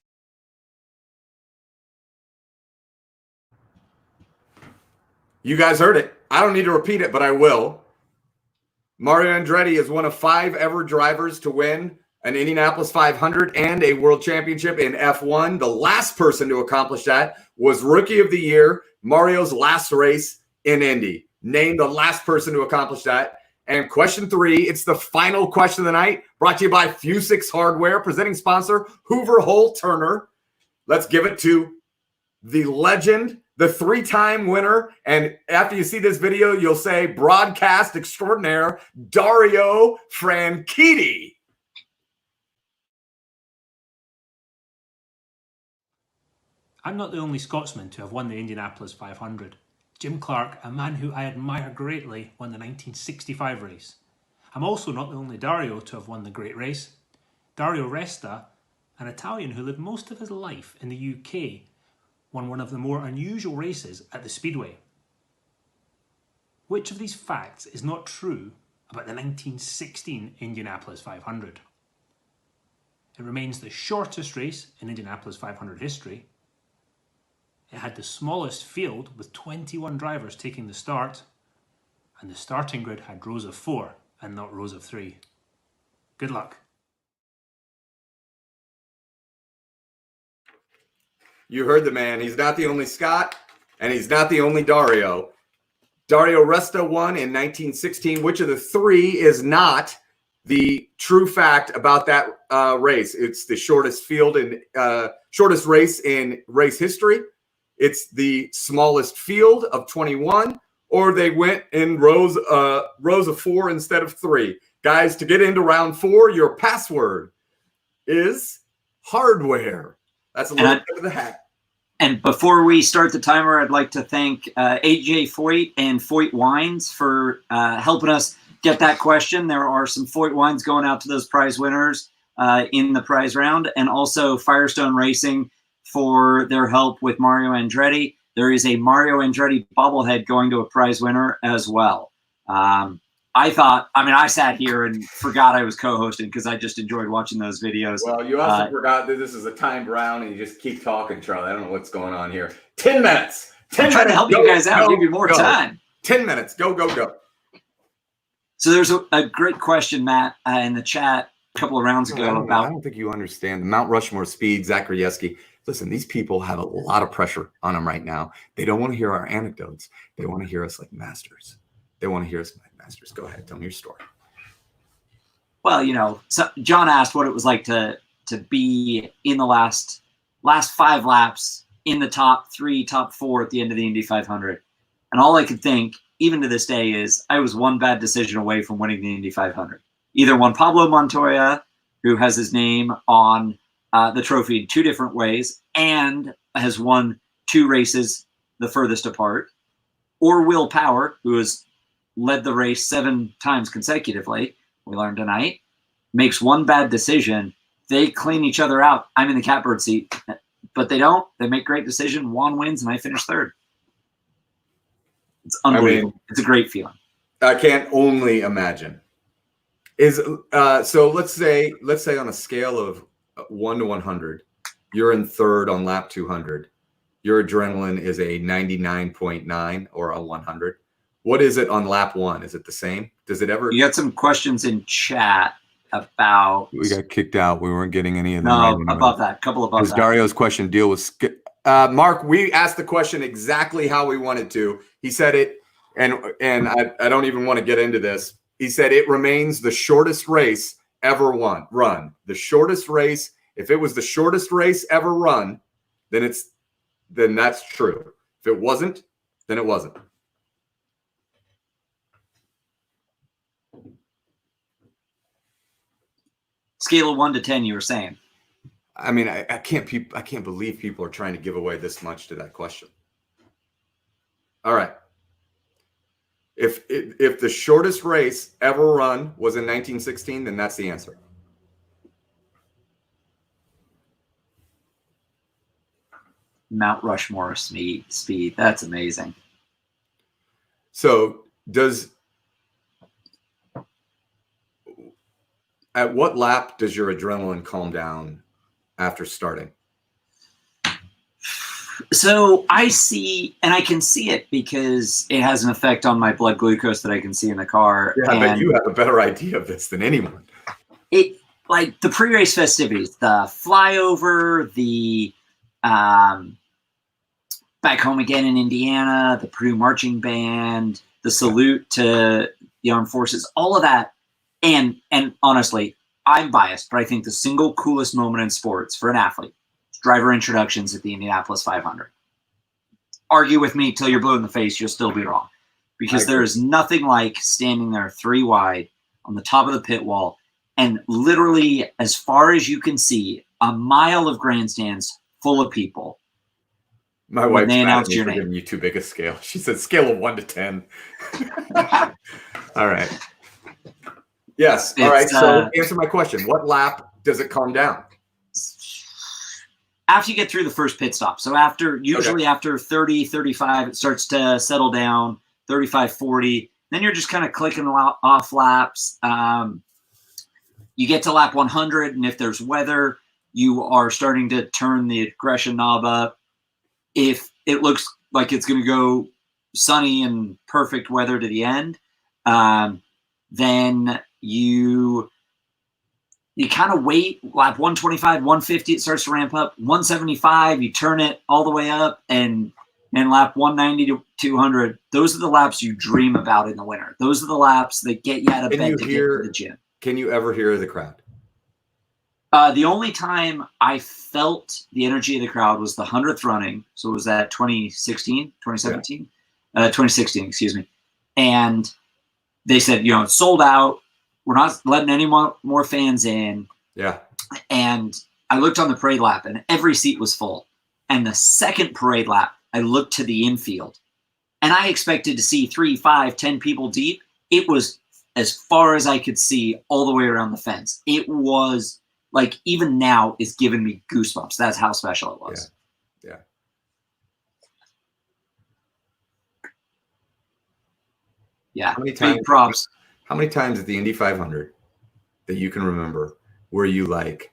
Speaker 1: You guys heard it. I don't need to repeat it, but I will. Mario Andretti is one of 5 ever drivers to win an Indianapolis 500 and a World Championship in F1. The last person to accomplish that was Rookie of the Year, Mario's last race in Indy. Named the last person to accomplish that. And question 3, it's the final question of the night, brought to you by Fusix Hardware, presenting sponsor Hoover Holt Turner. Let's give it to the legend, the 3-time winner. And after you see this video, you'll say broadcast extraordinaire, Dario Franchitti.
Speaker 5: I'm not the only Scotsman to have won the Indianapolis 500. Jim Clark, a man who I admire greatly, won the 1965 race. I'm also not the only Dario to have won the great race. Dario Resta, an Italian who lived most of his life in the UK, won one of the more unusual races at the Speedway. Which of these facts is not true about the 1916 Indianapolis 500? It remains the shortest race in Indianapolis 500 history. It had the smallest field with 21 drivers taking the start, and the starting grid had rows of 4 and not rows of 3. Good luck.
Speaker 1: You heard the man. He's not the only Scott, and he's not the only Dario. Dario Resta won in 1916. Which of the 3 is not the true fact about that race? It's the shortest field and shortest race in race history. It's the smallest field of 21, or they went in rows of 4 instead of 3. Guys, to get into round 4, your password is hardware. That's a little bit of the hack.
Speaker 2: And before we start the timer, I'd like to thank AJ Foyt and Foyt Wines for helping us get that question. There are some Foyt Wines going out to those prize winners in the prize round, and also Firestone Racing for their help with Mario Andretti. There is a Mario Andretti bobblehead going to a prize winner as well. I sat here and forgot I was co-hosting because I just enjoyed watching those videos.
Speaker 1: Well, you also forgot that this is a timed round, and you just keep talking, Charlie. I don't know what's going on here. 10 minutes.
Speaker 2: I'm trying to help you guys out, give you more time.
Speaker 1: 10 minutes. Go, go, go.
Speaker 2: So there's a great question, Matt, in the chat a couple of rounds ago about.
Speaker 1: I don't think you understand the Mount Rushmore speed, Zach Rieski. Listen, these people have a lot of pressure on them right now. They don't want to hear our anecdotes. They want to hear us like masters. They want to hear us like masters. Go ahead. Tell me your story.
Speaker 2: Well, so John asked what it was like to be in the last 5 laps in the top 3, top 4 at the end of the Indy 500. And all I could think, even to this day, is I was one bad decision away from winning the Indy 500. Either won Pablo Montoya, who has his name on the trophy in 2 different ways and has won 2 races the furthest apart, or Will Power, who has led the race 7 times consecutively, we learned tonight, makes one bad decision. They clean each other out. I'm in the catbird seat, but they don't. They make great decision. Juan wins, and I finish 3rd. It's unbelievable. It's a great feeling.
Speaker 1: I can't only imagine. So let's say on a scale of 1 to 100, you're in 3rd on lap 200. Your adrenaline is a 99.9 or a 100. What is it on lap 1? Is it the same? Does it ever?
Speaker 2: You got some questions in chat about.
Speaker 1: We got kicked out. We weren't getting any of them.
Speaker 2: No, above that. Couple above that.
Speaker 1: Dario's question deal with Mark. We asked the question exactly how we wanted to. He said it, and I don't even want to get into this. He said it remains the shortest race ever run. The shortest race. If it was the shortest race ever run, then that's true. If it wasn't, then it wasn't.
Speaker 2: Scale of 1 to 10, you were saying.
Speaker 1: I mean, I can't believe people are trying to give away this much to that question. All right. If the shortest race ever run was in 1916, then that's the answer.
Speaker 2: Mount Rushmore speed. That's amazing.
Speaker 1: So at what lap does your adrenaline calm down after starting?
Speaker 2: So I see, and I can see it because it has an effect on my blood glucose that I can see in the car.
Speaker 1: Yeah, but you have a better idea of this than anyone.
Speaker 2: It, like the pre-race festivities, the flyover, the back home again in Indiana, the Purdue marching band, the salute to the armed forces, all of that. And honestly, I'm biased, but I think the single coolest moment in sports for an athlete is driver introductions at the Indianapolis 500. Argue with me till you're blue in the face, you'll still be wrong. Because there is nothing like standing there 3 wide on the top of the pit wall and literally, as far as you can see, a mile of grandstands full of people.
Speaker 1: My wife's mad at me for giving you too big a scale. She said scale of 1 to 10. All right. Yes. All right. So answer my question. What lap does it calm down?
Speaker 2: after you get through the first pit stop. So usually after 30, 35, it starts to settle down, 35, 40. Then you're just kind of clicking off laps. You get to lap 100, and if there's weather, you are starting to turn the aggression knob up. If it looks like it's going to go sunny and perfect weather to the end, then you kind of wait. Lap 125, 150, it starts to ramp up. 175, you turn it all the way up, and lap 190 to 200, those are the laps you dream about in the winter. Those are the laps that get you out of bed to get to the gym.
Speaker 1: Can you ever hear the crowd?
Speaker 2: The only time I felt the energy of the crowd was the 100th running. So it was that 2016, 2017? Yeah. 2016, excuse me. And they said, it's sold out. We're not letting any more fans in.
Speaker 1: Yeah.
Speaker 2: And I looked on the parade lap, and every seat was full. And the second parade lap, I looked to the infield, and I expected to see 3, 5, 10 people deep. It was as far as I could see all the way around the fence. It was like, even now, it's giving me goosebumps. That's how special it was.
Speaker 1: Yeah.
Speaker 2: Yeah.
Speaker 1: Big props. How many times at the Indy 500 that you can remember were you like,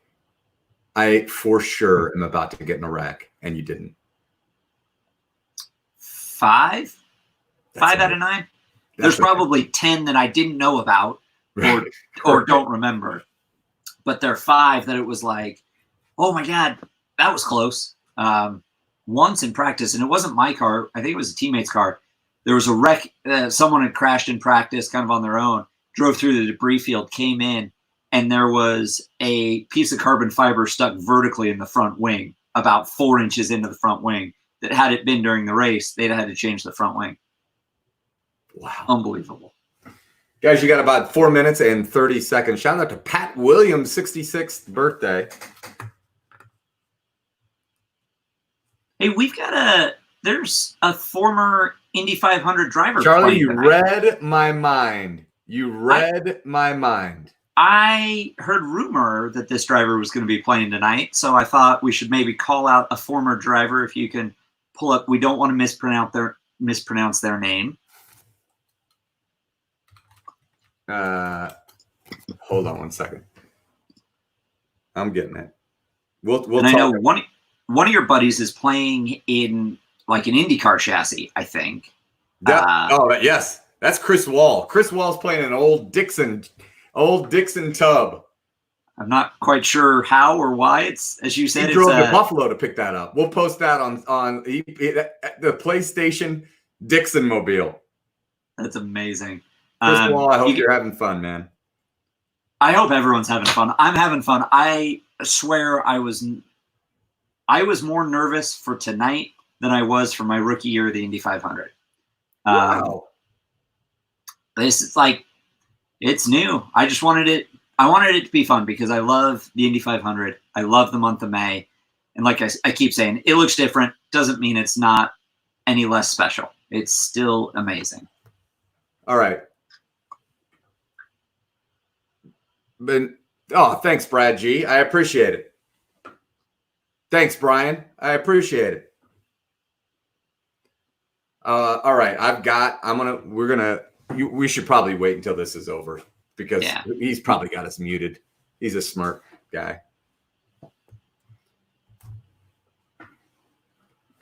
Speaker 1: I for sure am about to get in a wreck, and you didn't?
Speaker 2: 5 out of 9. There's probably 10 that I didn't know about or don't remember. But there are 5 that it was like, oh my God, that was close. Once in practice, and it wasn't my car, I think it was a teammate's car. There was a wreck. Someone had crashed in practice kind of on their own, drove through the debris field, came in, and there was a piece of carbon fiber stuck vertically in the front wing, about 4 inches into the front wing, that had it been during the race, they'd had to change the front wing.
Speaker 1: Wow.
Speaker 2: Unbelievable.
Speaker 1: Guys, you got about 4 minutes and 30 seconds. Shout out to Pat Williams' 66th birthday.
Speaker 2: Hey, there's a former Indy 500 driver.
Speaker 1: Charlie, you read my mind. My mind.
Speaker 2: I heard rumor that this driver was going to be playing tonight, so I thought we should maybe call out a former driver if you can pull up. We don't want to mispronounce their name.
Speaker 1: Hold on 1 second. I'm getting it. We'll
Speaker 2: I know one of your buddies is playing in like an IndyCar chassis, I think.
Speaker 1: Yes. That's Chris Wall. Chris Wall's playing an old Dixon tub. I'm
Speaker 2: not quite sure how or why. It's, as you said,
Speaker 1: he drove to Buffalo to pick that up. We'll post that on the PlayStation Dixon mobile.
Speaker 2: That's amazing.
Speaker 1: Chris Wall, I hope you're having fun, man.
Speaker 2: I hope everyone's having fun. I'm having fun. I swear I was more nervous for tonight than I was for my rookie year of the Indy 500.
Speaker 1: Wow.
Speaker 2: This is like, it's new. I wanted it to be fun because I love the Indy 500. I love the month of May. And like I keep saying, it looks different. Doesn't mean it's not any less special. It's still amazing.
Speaker 1: All right. Thanks, Brad G. I appreciate it. Thanks, Brian. I appreciate it. All right. We should probably wait until this is over because he's probably got us muted. He's a smart guy.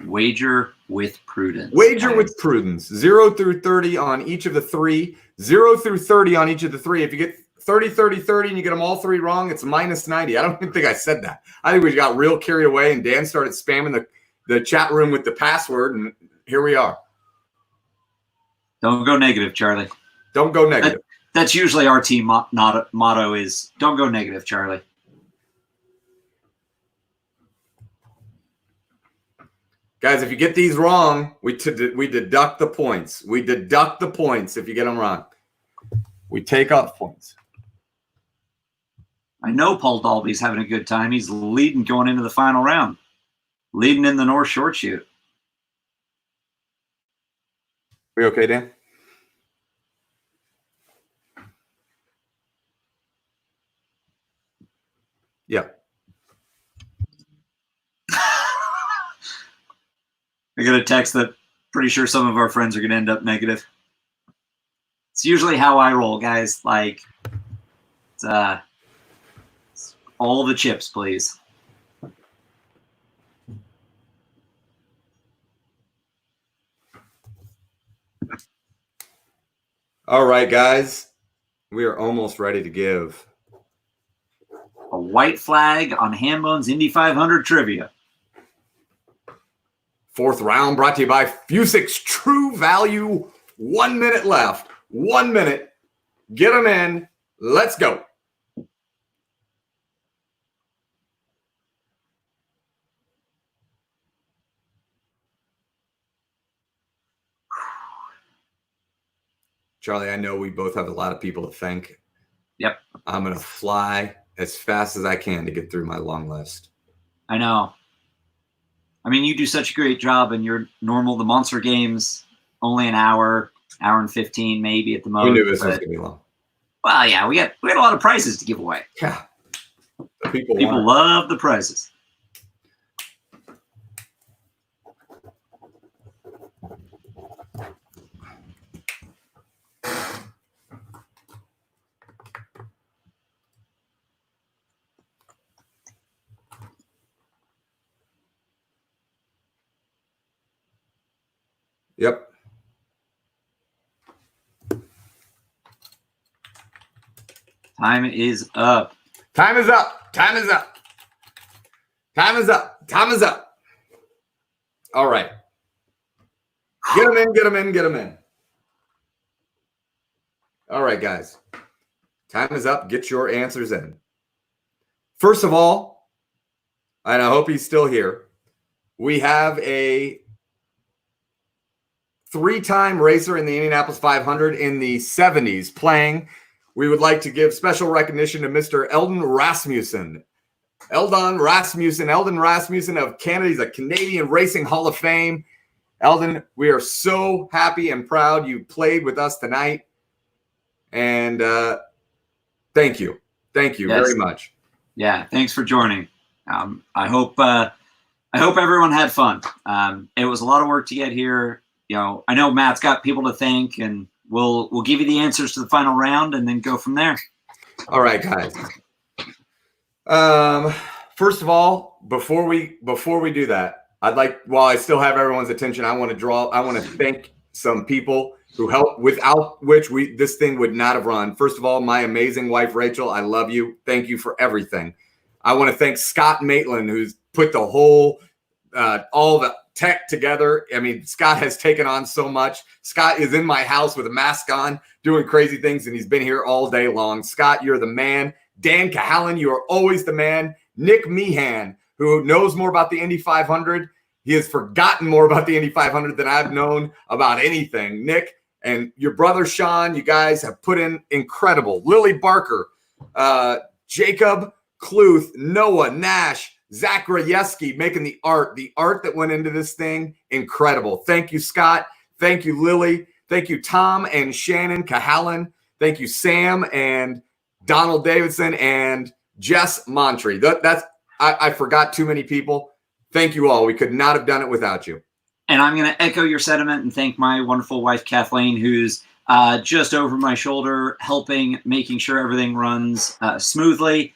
Speaker 2: Wager with prudence.
Speaker 1: With prudence. 0 through 30 on each of the 3. 0 through 30 on each of the 3. If you get 30, 30, 30, and you get them all 3 wrong, it's minus 90. I don't even think I said that. I think we got real carried away, and Dan started spamming the chat room with the password, and here we are.
Speaker 2: Don't go negative, Charlie.
Speaker 1: Don't go negative.
Speaker 2: That's usually our team motto is don't go negative, Charlie.
Speaker 1: Guys, if you get these wrong, we deduct the points. We deduct the points if you get them wrong. We take off points.
Speaker 2: I know Paul Dalby's having a good time. He's leading going into the final round. Leading in the North Short Shoot.
Speaker 1: We okay, Dan? Yep.
Speaker 2: got a text that pretty sure some of our friends are going to end up negative. It's usually how I roll, guys. Like, it's all the chips, please.
Speaker 1: All right, guys. We are almost ready to give
Speaker 2: a white flag on Hambone's Indy 500 trivia.
Speaker 1: Fourth round brought to you by Fusix True Value. 1 minute left. 1 minute. Get them in. Let's go. Charlie, I know we both have a lot of people to thank.
Speaker 2: Yep.
Speaker 1: I'm going to fly as fast as I can to get through my long list.
Speaker 2: I know. I mean, you do such a great job in your the Monster Games, only an hour and 15 maybe at the most.
Speaker 1: We knew this was going to be long.
Speaker 2: Well, yeah, we had a lot of prizes to give away.
Speaker 1: Yeah. People
Speaker 2: love the prizes.
Speaker 1: Yep.
Speaker 2: Time is up.
Speaker 1: Time is up. Time is up. Time is up. Time is up. All right. Get them in, get them in, get them in. All right, guys. Time is up. Get your answers in. First of all, and I hope he's still here, we have a three-time racer in the Indianapolis 500 in the 70s playing. We would like to give special recognition to Mr. Eldon Rasmussen. Eldon Rasmussen of Canada. He's a Canadian Racing Hall of Fame. Eldon, we are so happy and proud you played with us tonight. And thank you. Thank you very much.
Speaker 2: Yeah, thanks for joining. I hope everyone had fun. It was a lot of work to get here. You know, I know Matt's got people to thank, and we'll give you the answers to the final round and then go from there.
Speaker 1: All right, guys. First of all, before we do that, while I still have everyone's attention, I want to thank some people who helped, without which this thing would not have run. First of all, my amazing wife, Rachel, I love you. Thank you for everything. I want to thank Scott Maitland, who's put the whole, all the tech together. I mean, Scott has taken on so much. Scott is in my house with a mask on, doing crazy things, and he's been here all day long. Scott, you're the man. Dan Cahallan, you are always the man. Nick Meehan, who knows more about the Indy 500. He has forgotten more about the Indy 500 than I've known about anything. Nick and your brother Sean, you guys have put in incredible. Lily Barker, Jacob Kluth, Noah Nash, Zach Rajewski making the art that went into this thing, incredible. Thank you, Scott. Thank you, Lily. Thank you, Tom and Shannon Cahallan. Thank you, Sam and Donald Davidson and Jess Montre. I forgot too many people. Thank you all. We could not have done it without you.
Speaker 2: And I'm going to echo your sentiment and thank my wonderful wife, Kathleen, who's just over my shoulder, making sure everything runs smoothly.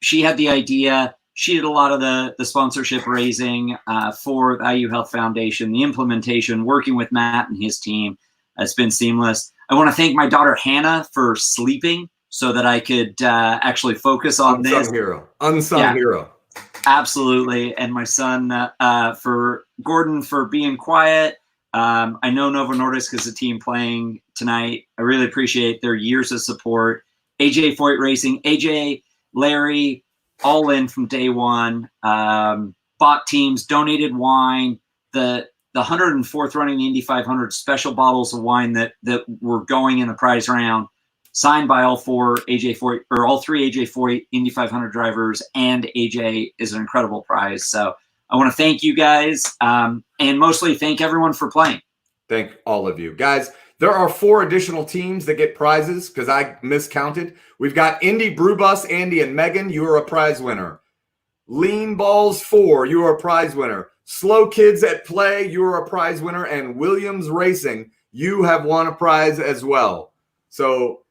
Speaker 2: She had the idea. She did a lot of the sponsorship raising for Value Health Foundation, the implementation, working with Matt and his team. It's been seamless. I want to thank my daughter, Hannah, for sleeping so that I could actually focus on this.
Speaker 1: Unsung hero.
Speaker 2: Absolutely. And my son, for Gordon, for being quiet. I know Novo Nordisk is a team playing tonight. I really appreciate their years of support. AJ Foyt Racing, AJ, Larry, all in from day one. Bought teams, donated wine. The 104th running Indy 500 special bottles of wine that were going in the prize round, signed by all three AJ Foyt Indy 500 drivers, and AJ is an incredible prize. So I want to thank you guys, and mostly thank everyone for playing.
Speaker 1: Thank all of you. Guys, there are 4 additional teams that get prizes because I miscounted. We've got Indy Brewbus, Andy and Megan. You are a prize winner. Lean Balls 4, you are a prize winner. Slow Kids at Play, you are a prize winner. And Williams Racing, you have won a prize as well. So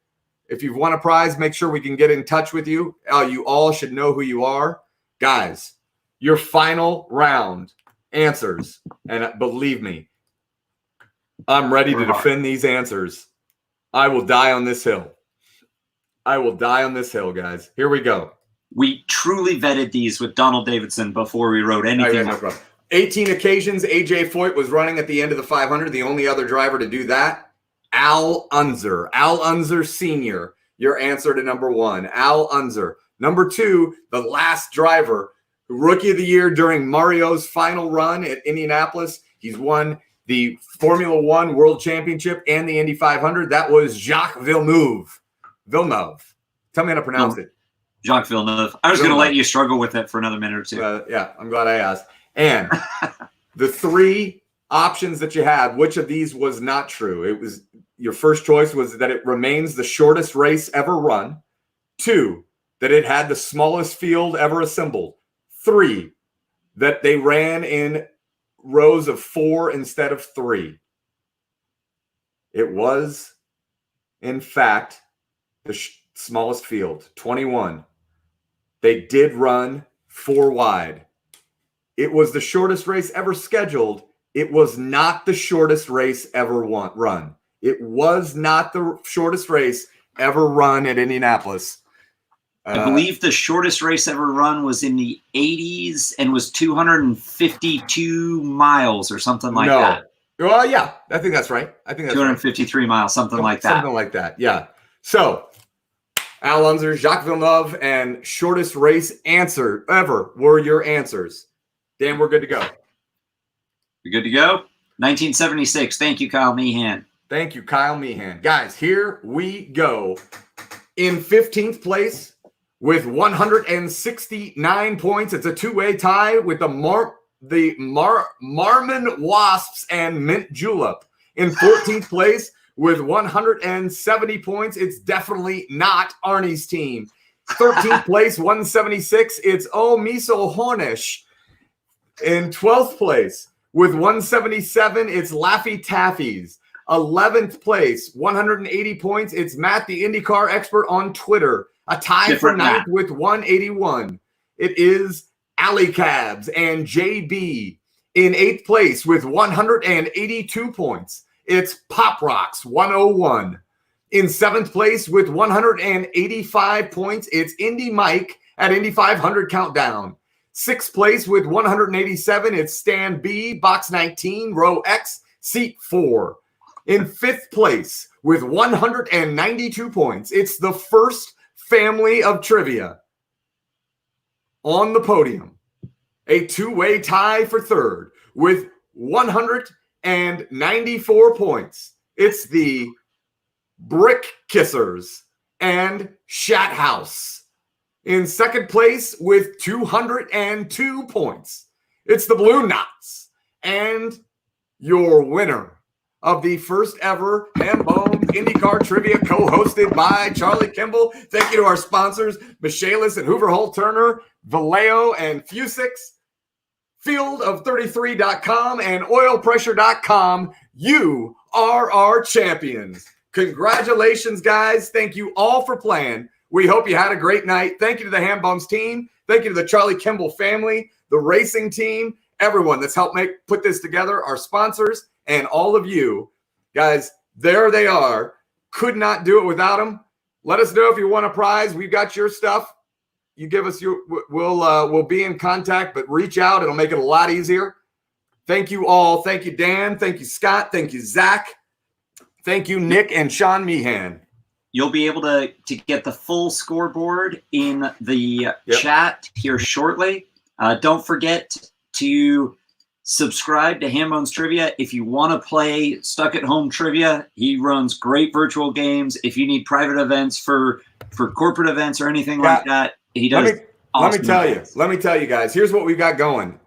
Speaker 1: if you've won a prize, make sure we can get in touch with you. You all should know who you are. Guys, your final round answers. And believe me, I'm ready to defend these answers. I will die on this hill. I will die on this hill, guys. Here we go.
Speaker 2: We truly vetted these with Donald Davidson before we wrote anything.
Speaker 1: No problem. 18 occasions AJ Foyt was running at the end of the 500. The only other driver to do that, Al Unser. Al Unser Sr., your answer to number one. Al Unser. Number two, the last driver, Rookie of the Year during Mario's final run at Indianapolis. He's won the Formula One World Championship and the Indy 500. That was Jacques Villeneuve. Villeneuve. Tell me how to pronounce it.
Speaker 2: Jacques Villeneuve. I was going to let you struggle with it for another minute or two.
Speaker 1: Yeah, I'm glad I asked. And the three options that you had, which of these was not true? It was your first choice was that it remains the shortest race ever run. 2, that it had the smallest field ever assembled. 3, that they ran in rows of 4 instead of 3. It was, in fact, the smallest field, 21. They did run 4 wide. It was the shortest race ever scheduled. It was not the shortest race ever run. It was not the shortest race ever run at Indianapolis.
Speaker 2: I believe the shortest race ever run was in the 80s and was 252 miles or something like that.
Speaker 1: Well, yeah, I think that's right. I think that's
Speaker 2: 253 miles, something like that.
Speaker 1: Something like that, yeah. So, Al Unser, Jacques Villeneuve, and shortest race answer ever were your answers. Dan, we're good to go.
Speaker 2: You're good to go? 1976. Thank you, Kyle Meehan.
Speaker 1: Thank you, Kyle Meehan. Guys, here we go. In 15th place with 169 points. It's a two-way tie with the Marmon Wasps and Mint Julep. In 14th place with 170 points. It's definitely not Arnie's team. 13th place, 176. It's Oh Miso Hornish. In 12th place with 177, it's Laffy Taffy's. 11th place, 180 points. It's Matt, the IndyCar expert on Twitter. A tie for ninth with 181. It is Alley Cabs and JB. In 8th place with 182 points. It's Pop Rocks 101. In 7th place with 185 points, it's Indy Mike at Indy 500 Countdown. 6th place with 187, it's Stan B, Box 19, Row X, Seat 4. In 5th place with 192 points, it's the first family of trivia on the podium. A two-way tie for 3rd with 194 points. It's the Brick Kissers and Shat House. In 2nd place with 202 points, it's the Blue Knots. And your winner of the first ever Hambone IndyCar Trivia co-hosted by Charlie Kimball. Thank you to our sponsors, Michaelis and Hoover Holt Turner, Vallejo and Fusix, Field of33.com and OilPressure.com. You are our champions. Congratulations, guys. Thank you all for playing. We hope you had a great night. Thank you to the Hambones team. Thank you to the Charlie Kimball family, the racing team, everyone that's helped put this together, our sponsors, and all of you. Guys, there they are. Could not do it without them. Let us know if you want a prize. We've got your stuff. You give us your, we'll be in contact, but reach out. It'll make it a lot easier. Thank you all. Thank you, Dan. Thank you, Scott. Thank you, Zach. Thank you, Nick and Sean Meehan.
Speaker 2: You'll be able to get the full scoreboard in the chat here shortly. Don't forget to subscribe to Hambone's Trivia. If you want to play Stuck at Home Trivia, he runs great virtual games. If you need private events for corporate events or anything like that, he does.
Speaker 1: Let me tell you guys, here's what we've got going.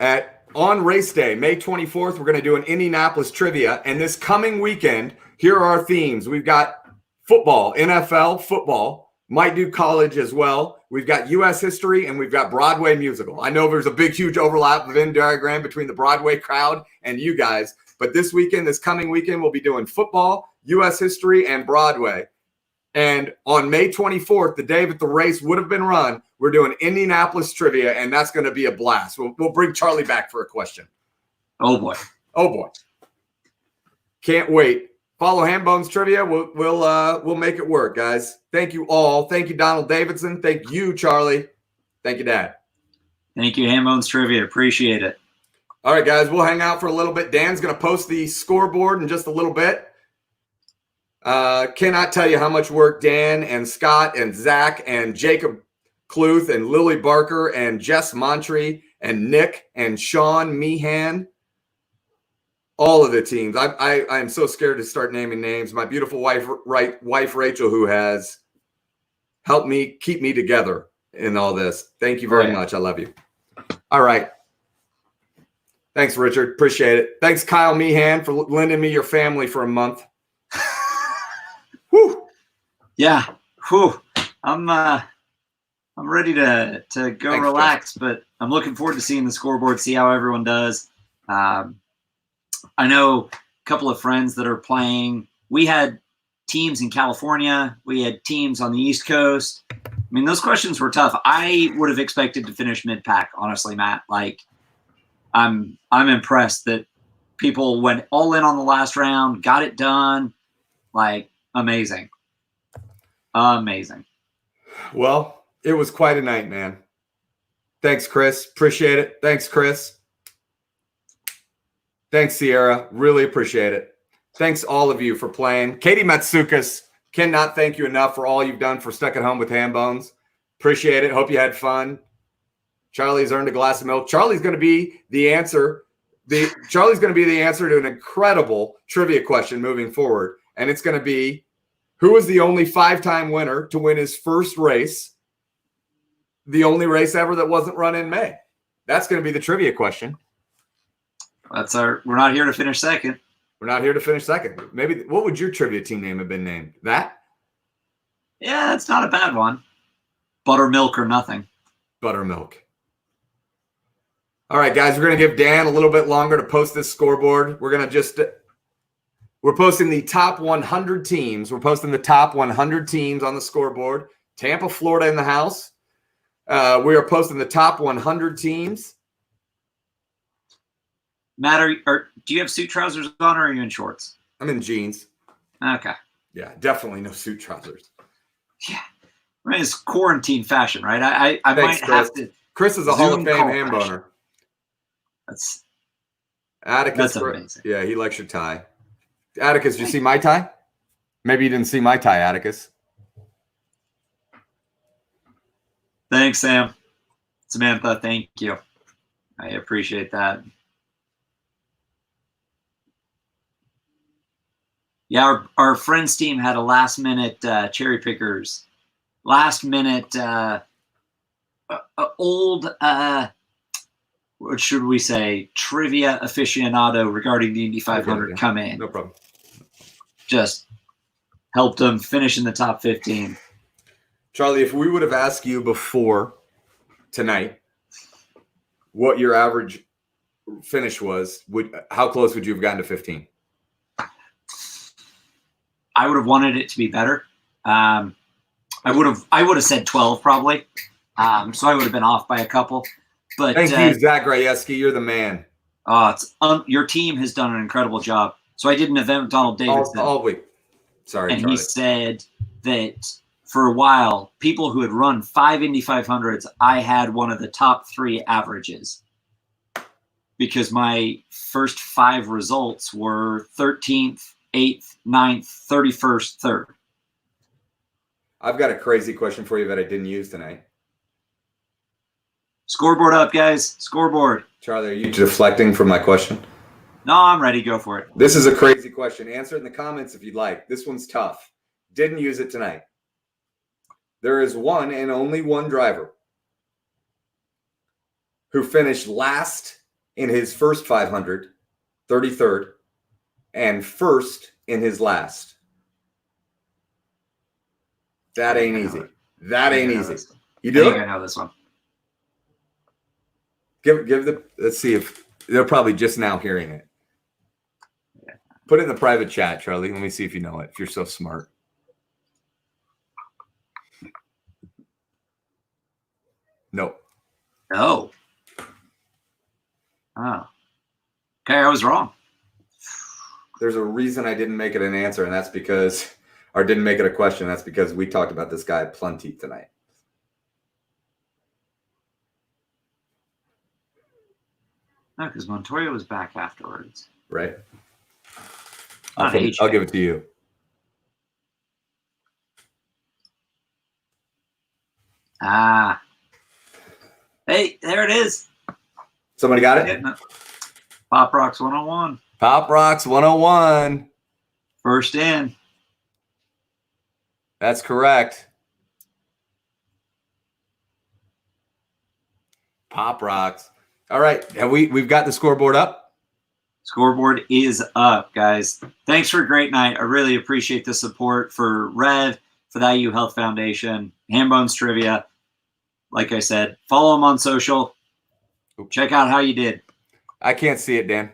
Speaker 1: On race day, May 24th, we're going to do an Indianapolis Trivia. And this coming weekend, here are our themes. We've got football, NFL football, Might do college as well. We've got U.S. history and we've got Broadway musical. I know there's a big, huge overlap of Venn diagram between the Broadway crowd and you guys. But this coming weekend, we'll be doing football, U.S. history, and Broadway. And on May 24th, the day that the race would have been run, we're doing Indianapolis trivia, and that's going to be a blast. We'll bring Charlie back for a question.
Speaker 2: Oh, boy.
Speaker 1: Oh, boy. Can't wait. Follow Hambone's trivia. We'll make it work, guys. Thank you all. Thank you, Donald Davidson. Thank you, Charlie. Thank you, Dad.
Speaker 2: Thank you, Hambone's trivia. Appreciate it.
Speaker 1: All right, guys. We'll hang out for a little bit. Dan's going to post the scoreboard in just a little bit. Cannot tell you how much work Dan and Scott and Zach and Jacob Kluth and Lily Barker and Jess Montree and Nick and Sean Meehan, all of the teams. I am so scared to start naming names. My beautiful wife Rachel, who has helped me keep me together in all this. Thank you very much. I love you. All right. Thanks, Richard. Appreciate it. Thanks, Kyle Meehan, for lending me your family for a month. Whew.
Speaker 2: Yeah. Whew. I'm ready to go relax, but I'm looking forward to seeing the scoreboard, see how everyone does. I know a couple of friends that are playing. We had teams in California. We had teams on the East Coast. I mean, those questions were tough. I would have expected to finish mid-pack, honestly, Matt. Like, I'm impressed that people went all in on the last round, got it done. Like, amazing. Amazing.
Speaker 1: Well, it was quite a night, man. Thanks, Chris. Appreciate it. Thanks, Chris. Thanks, Sierra. Really appreciate it. Thanks, all of you, for playing. Katie Matsukas, cannot thank you enough for all you've done for Stuck at Home with Hambones. Appreciate it. Hope you had fun. Charlie's earned a glass of milk. Charlie's going to be the answer. Charlie's going to be the answer to an incredible trivia question moving forward. And it's going to be, who was the only 5-time winner to win his first race, the only race ever that wasn't run in May? That's going to be the trivia question.
Speaker 2: We're not here to finish second.
Speaker 1: We're not here to finish second. Maybe, what would your trivia team name have been named? That?
Speaker 2: Yeah, that's not a bad one. Buttermilk or nothing.
Speaker 1: Buttermilk. All right, guys, we're going to give Dan a little bit longer to post this scoreboard. We're posting the top 100 teams. We're posting the top 100 teams on the scoreboard. Tampa, Florida in the house. We are posting the top 100 teams.
Speaker 2: Matt, do you have suit trousers on, or are you in shorts?
Speaker 1: I'm in jeans.
Speaker 2: Okay.
Speaker 1: Yeah, definitely no suit trousers.
Speaker 2: Yeah. I mean, it's quarantine fashion, right? I
Speaker 1: Thanks,
Speaker 2: might
Speaker 1: Chris.
Speaker 2: have to.
Speaker 1: Chris is a Hall of Fame
Speaker 2: call
Speaker 1: ham
Speaker 2: fashion.
Speaker 1: boner.
Speaker 2: That's amazing.
Speaker 1: Yeah, he likes your tie. Atticus, did you see my tie? Maybe you didn't see my tie, Atticus.
Speaker 2: Thanks, Sam. Samantha, thank you. I appreciate that. Yeah, our friends team had a last-minute cherry pickers, last-minute old, what should we say, trivia aficionado regarding the Indy 500 come in.
Speaker 1: No problem.
Speaker 2: Just helped them finish in the top 15.
Speaker 1: Charlie, if we would have asked you before tonight what your average finish was, how close would you have gotten to 15?
Speaker 2: I would have wanted it to be better. I would have said 12 probably. So I would have been off by a couple. But
Speaker 1: thank you, Zach Grajewski. You're the man.
Speaker 2: Your team has done an incredible job. So I did an event with Donald Davidson.
Speaker 1: All week. Sorry,
Speaker 2: and
Speaker 1: Charlie.
Speaker 2: he said that for a while, people who had run 5 Indy 500s, I had one of the top 3 averages. Because my first 5 results were 13th, 8th, 9th, 31st, 3rd.
Speaker 1: I've got a crazy question for you that I didn't use tonight.
Speaker 2: Scoreboard up, guys. Scoreboard.
Speaker 1: Charlie, are you deflecting from my question?
Speaker 2: No, I'm ready. Go for it.
Speaker 1: This is a crazy question. Answer it in the comments if you'd like. This one's tough. Didn't use it tonight. There is one and only one driver who finished last in his first 500, 33rd, and first in his last. That ain't easy. That
Speaker 2: I
Speaker 1: ain't
Speaker 2: know
Speaker 1: easy.
Speaker 2: this.
Speaker 1: You
Speaker 2: I
Speaker 1: do
Speaker 2: think I
Speaker 1: it?
Speaker 2: know this one.
Speaker 1: Let's see if they're probably just now hearing it.
Speaker 2: Yeah.
Speaker 1: Put it in the private chat, Charlie. Let me see if you know it, if you're so smart. Nope.
Speaker 2: No. Oh. Okay, I was wrong.
Speaker 1: There's a reason I didn't make it an answer, and that's because, or didn't make it a question. That's because we talked about this guy plenty tonight.
Speaker 2: No, because Montoya was back afterwards.
Speaker 1: Right?
Speaker 2: Not AJ.
Speaker 1: I'll give it to you.
Speaker 2: Ah. Hey, there it is.
Speaker 1: Somebody got it?
Speaker 2: Getting it. Pop Rocks 101.
Speaker 1: Pop Rocks 101.
Speaker 2: First in.
Speaker 1: That's correct. Pop Rocks. All right. Have we've got the scoreboard up?
Speaker 2: Scoreboard is up, guys. Thanks for a great night. I really appreciate the support for Rev, for the IU Health Foundation, Hambone's Trivia. Like I said, follow them on social. Check out how you did.
Speaker 1: I can't see it, Dan.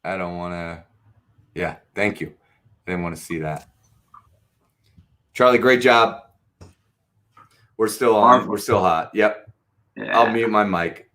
Speaker 1: I don't want to. Yeah, thank you. I didn't want to see that. Charlie, great job. We're still on. We're still hot. Yep.
Speaker 2: Yeah.
Speaker 1: I'll mute my mic.